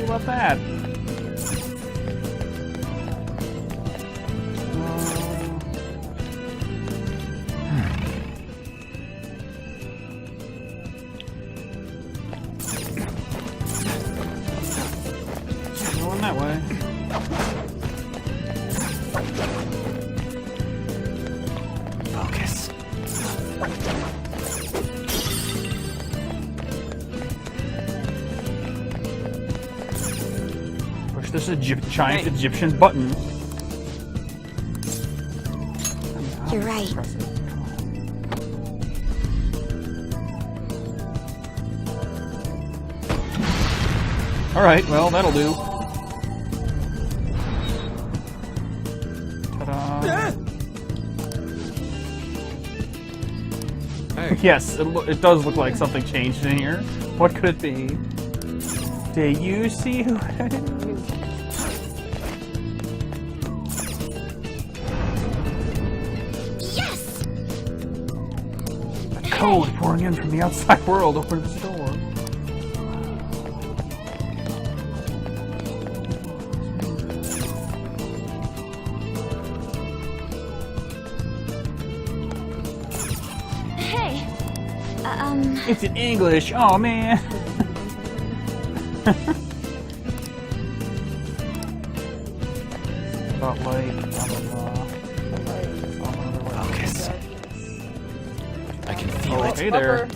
What about that? Going that way. Focus. Push this giant Egyptian button. You're right. Press it. Alright, well, that'll do. Ta-da. Hey, Yes, it does look like something changed in here. What could it be? Do you see who it is? Yes! A code pouring in from the outside world opens the door. Hey, It's in English. Oh man. Spotlight. Blah blah blah. Focus. I can feel Oh, it. hey there. Upper.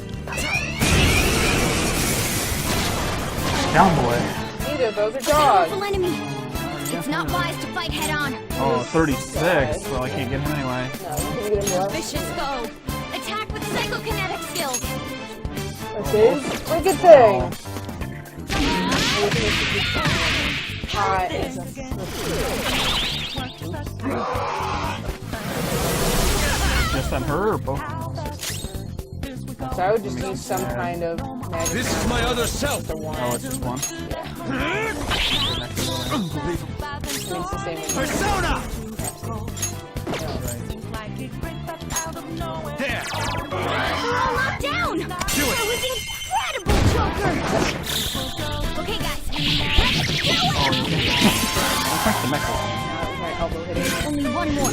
Down boy. Neither of those are Powerful dogs. enemy. It's not wise to fight head on. Oh, 36. Well, I can't get him anyway. No, can you get him left? Vicious foe. Attack with psychokinetic skills. This is a good thing. Just on her or both? So I would just use some kind of magic. This is my other self. Oh, it's just one. It's the same as Persona! There! Locked down! That was incredible, Joker! Okay, guys. I'll punch the mecha. my elbow hitting. Only one more.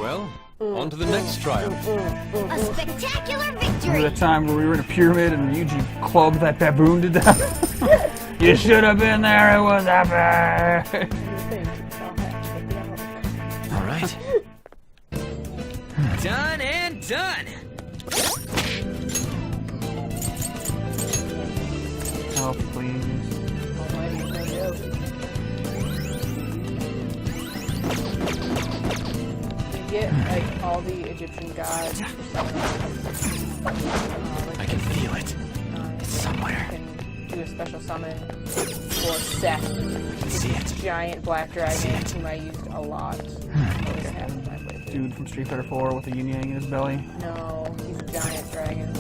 Well, on to the next trial. A spectacular victory! Remember that time where we were in a pyramid and Yuji clubbed that baboon to death? You should have been there, it was epic! Alright. Done and done! Help, please. Almighty, no joke. You get like all the Egyptian gods. I can feel it. It's somewhere. You can do a special summon for Seth. See it. Giant black dragon whom I used a lot. Dude from Street Fighter 4 with a yin yang in his belly. No, he's a giant dragon.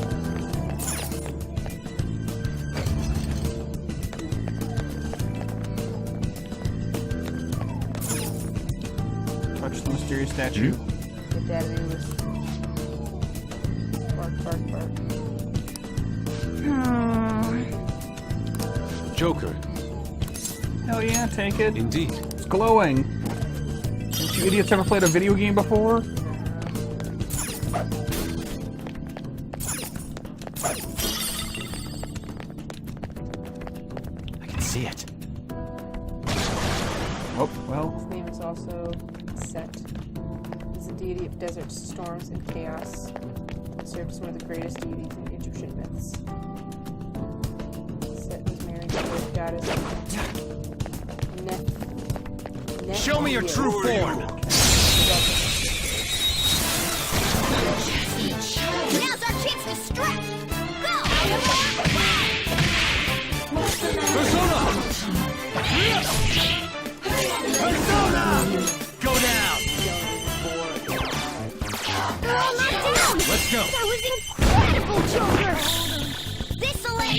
Touch the mysterious statue. Get that in this. Bark, bark, bark. Joker. Hell yeah, take it. Indeed. It's glowing. Haven't you idiots ever played a video game before? I can see it. Oh, well. His name is also Set. He's a deity of desert storms and chaos. He served as one of the greatest deities in Egyptian myths. Set was married to the goddess Nephthys. Show me your true form! Now's our chance to strike! Go! Persona! Go down! They're all knocked down! Let's go! That was incredible, Joker! This'll end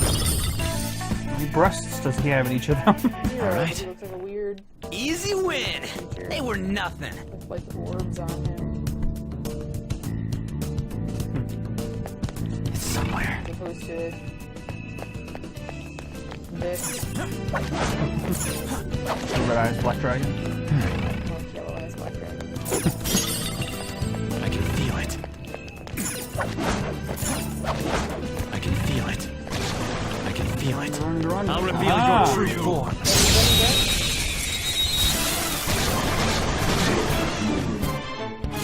How many breasts does he have in each of them? Alright. He looks like a weird Easy win! creature They were nothing. with like orbs on him. It's somewhere. As opposed to this Red Eyes Black Dragon. yellow eyes black dragon. I can feel it. I can feel it. I can feel it. Run. I'll reveal Ah. your true form.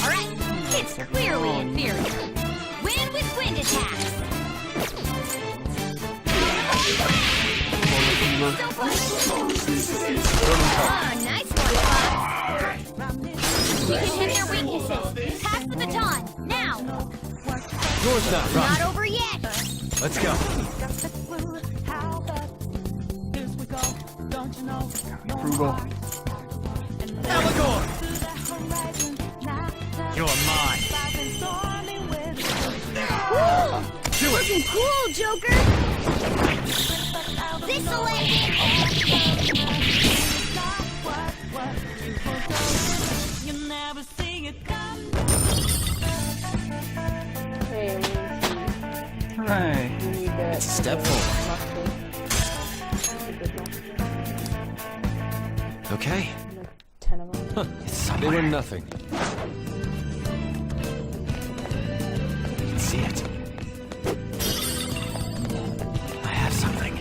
Alright, it's clearly inferior. Wind with wind attacks! Oh, nice one, Fox! You can hit their weaknesses. Pass the baton, now! Yours now, Not over yet! Let's go. Frugal. Allegor! You're mine. Looking cool, Joker! This'll end it! Hey, Hooray. we need that. Step forward. Muscle. Okay. Like 10 of them. It's They somewhere. were nothing. I can see it. I have something.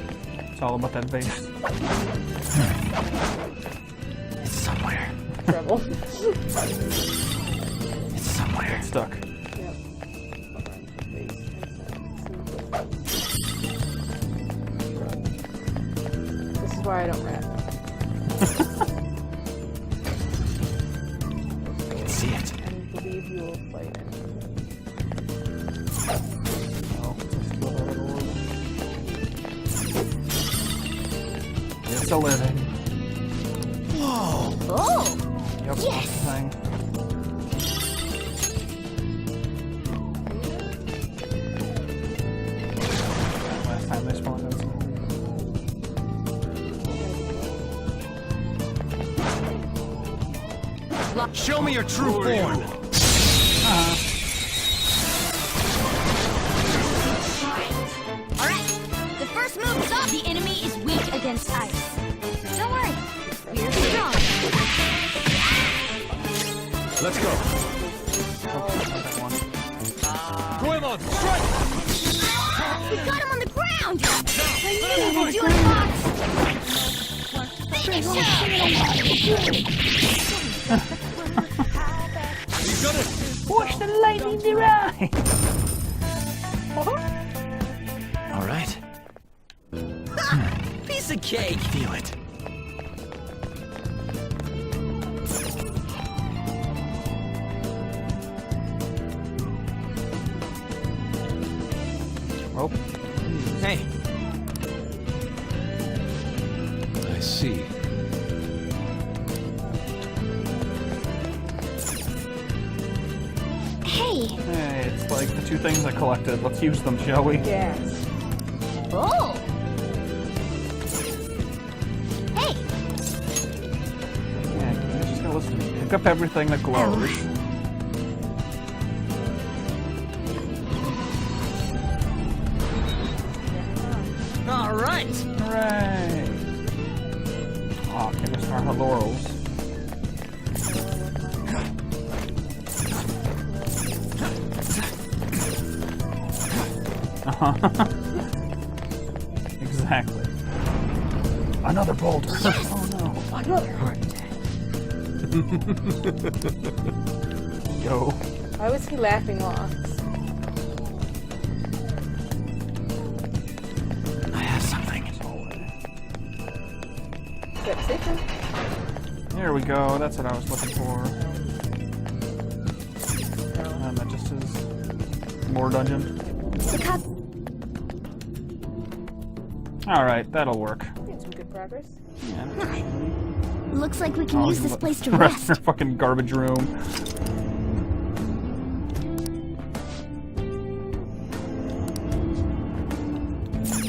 It's all about that base. It's somewhere. Trouble. It's somewhere. It's stuck. Yep. This is why I don't rap. I can see it. I believe you will fight it. Oh, it's a living. Oh! Yep, that's the thing. Last time they spawned out. Show me your true form. Alright, the first move is up. The enemy is weak against ice. Don't worry, we're strong. Let's go. Goemon, strike! We got him on the ground! We're doing box! Finish You got it! Push the lightning in their eye! All right. Piece of cake. Feel it. Oh, Hey, I see. Hey! hey, it's like the two things I collected. Let's use them, shall we? Yes. Oh! Hey! Yeah, you just gotta listen. Pick up everything that glows. all right. Hooray! Aw, can we start her laurels? Exactly. Another boulder. Oh no. Another. Yo. Why was he laughing lost? I have something. Step 6. There we go. That's what I was looking for. And that just is more dungeon. Alright, that'll work. Made some good progress. Yeah. Looks like we can Oh, use this place to the rest of rest. your fucking garbage room.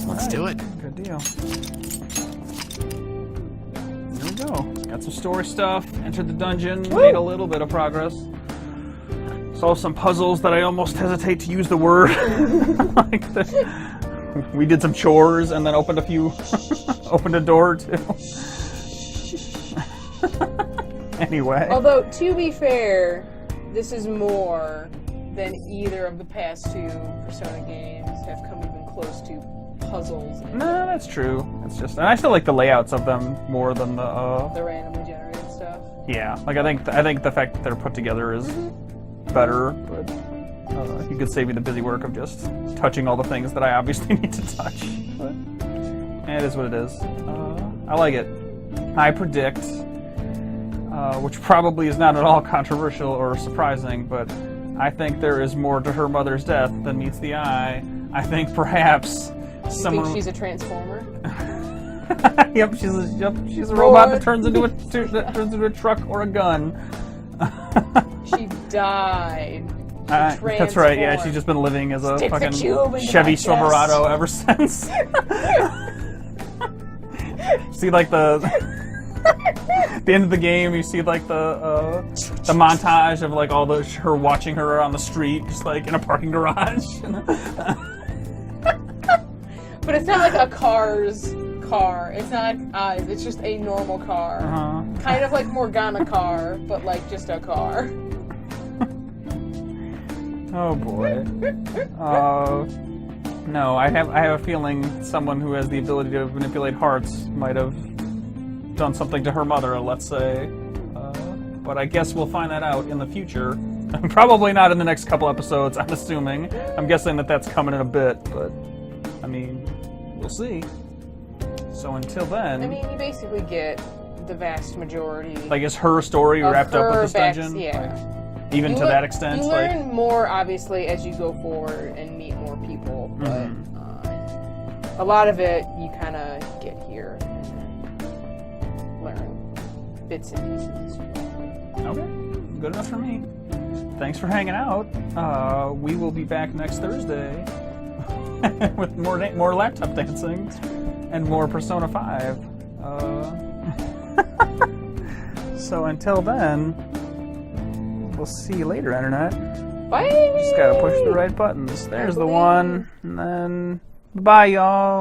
Let's do it. Good deal. There we go. Got some story stuff. Entered the dungeon. Made a little bit of progress. Solved some puzzles that I almost hesitate to use the word. Like we did some chores and then opened a few. Opened a door or two. Anyway. Although, to be fair, this is more than either of the past two Persona games have come even close to puzzles. No, that's true. It's just, and I still like the layouts of them more than The randomly generated stuff. yeah. Like I think the fact that they're put together is better, but you could save me the busy work of just touching all the things that I obviously need to touch. But it is what it is. I like it. I predict, which probably is not at all controversial or surprising, but I think there is more to her mother's death than meets the eye. I think perhaps You someone. think she's a transformer? Yep, she's a robot that turns into a truck or a gun. She died. That's right. Yeah, she's just been living as a Stick the fucking cube into Chevy my Silverado ever since. See, like the end of the game, you see like the montage of like all the her watching her on the street, just like in a parking garage. But it's not like a Cars car. It's not like Oz, it's just a normal car. Uh-huh. Kind of like Morgana car, but like just a car. Oh boy. No, I have a feeling someone who has the ability to manipulate hearts might have done something to her mother, let's say. But I guess we'll find that out in the future. Probably not in the next couple episodes, I'm assuming. I'm guessing that that's coming in a bit, but I mean, we'll see. So until then, I mean, you basically get the vast majority. like, is her story of wrapped up with her this dungeon? Yeah. Like, even to that extent? You Like, learn more, obviously, as you go forward and meet more people, but a lot of it you kind of get here and learn bits and pieces. okay, good enough for me. Thanks for hanging out. We will be back next Thursday with more laptop dancing and more Persona 5. So until then, we'll see you later, Internet. Bye! Just gotta push the right buttons. There's the one, and then bye, y'all.